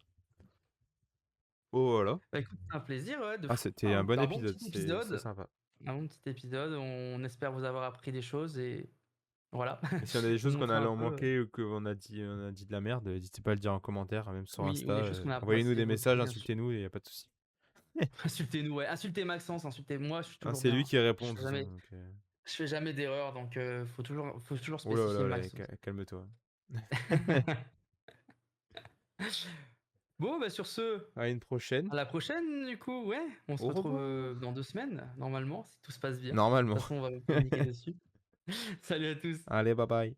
S3: Oh, voilà.
S2: Bah écoute, c'est un plaisir ouais, de
S3: Ah,
S2: fou.
S3: c'était un bon
S2: Un bon
S3: épisode,
S2: petit
S3: c'était
S2: épisode.
S3: sympa.
S2: Un bon petit épisode. On espère vous avoir appris des choses et voilà.
S3: Et si on a des
S2: Vous
S3: choses qu'on
S2: montrer
S3: a
S2: un
S3: en
S2: peu.
S3: manqué ou on a dit de la merde, n'hésitez pas à le dire en commentaire, même sur
S2: Oui,
S3: Insta.
S2: ou des choses qu'on n'a pas
S3: Envoyez-nous
S2: assez
S3: des messages,
S2: évoquées, bien sûr.
S3: insultez-nous, il n'y a pas de souci.
S2: Insultez-nous, ouais. Insultez Maxence, insultez moi, je suis
S3: Ah,
S2: toujours
S3: c'est lui
S2: bien.
S3: qui
S2: Je
S3: répond, de
S2: fais
S3: toute façon.
S2: jamais,
S3: Donc,
S2: je fais jamais d'erreur, donc faut toujours
S3: oh là
S2: spécifier
S3: là, là,
S2: Maxence.
S3: calme-toi.
S2: Bon, bah, sur ce,
S3: À une prochaine.
S2: à la prochaine, du coup, ouais. On se
S3: Au
S2: retrouve
S3: revoir.
S2: dans 2 semaines, normalement, si tout se passe bien. De toute
S3: Normalement.
S2: façon, on va communiquer dessus. Salut à tous.
S3: Allez, bye bye.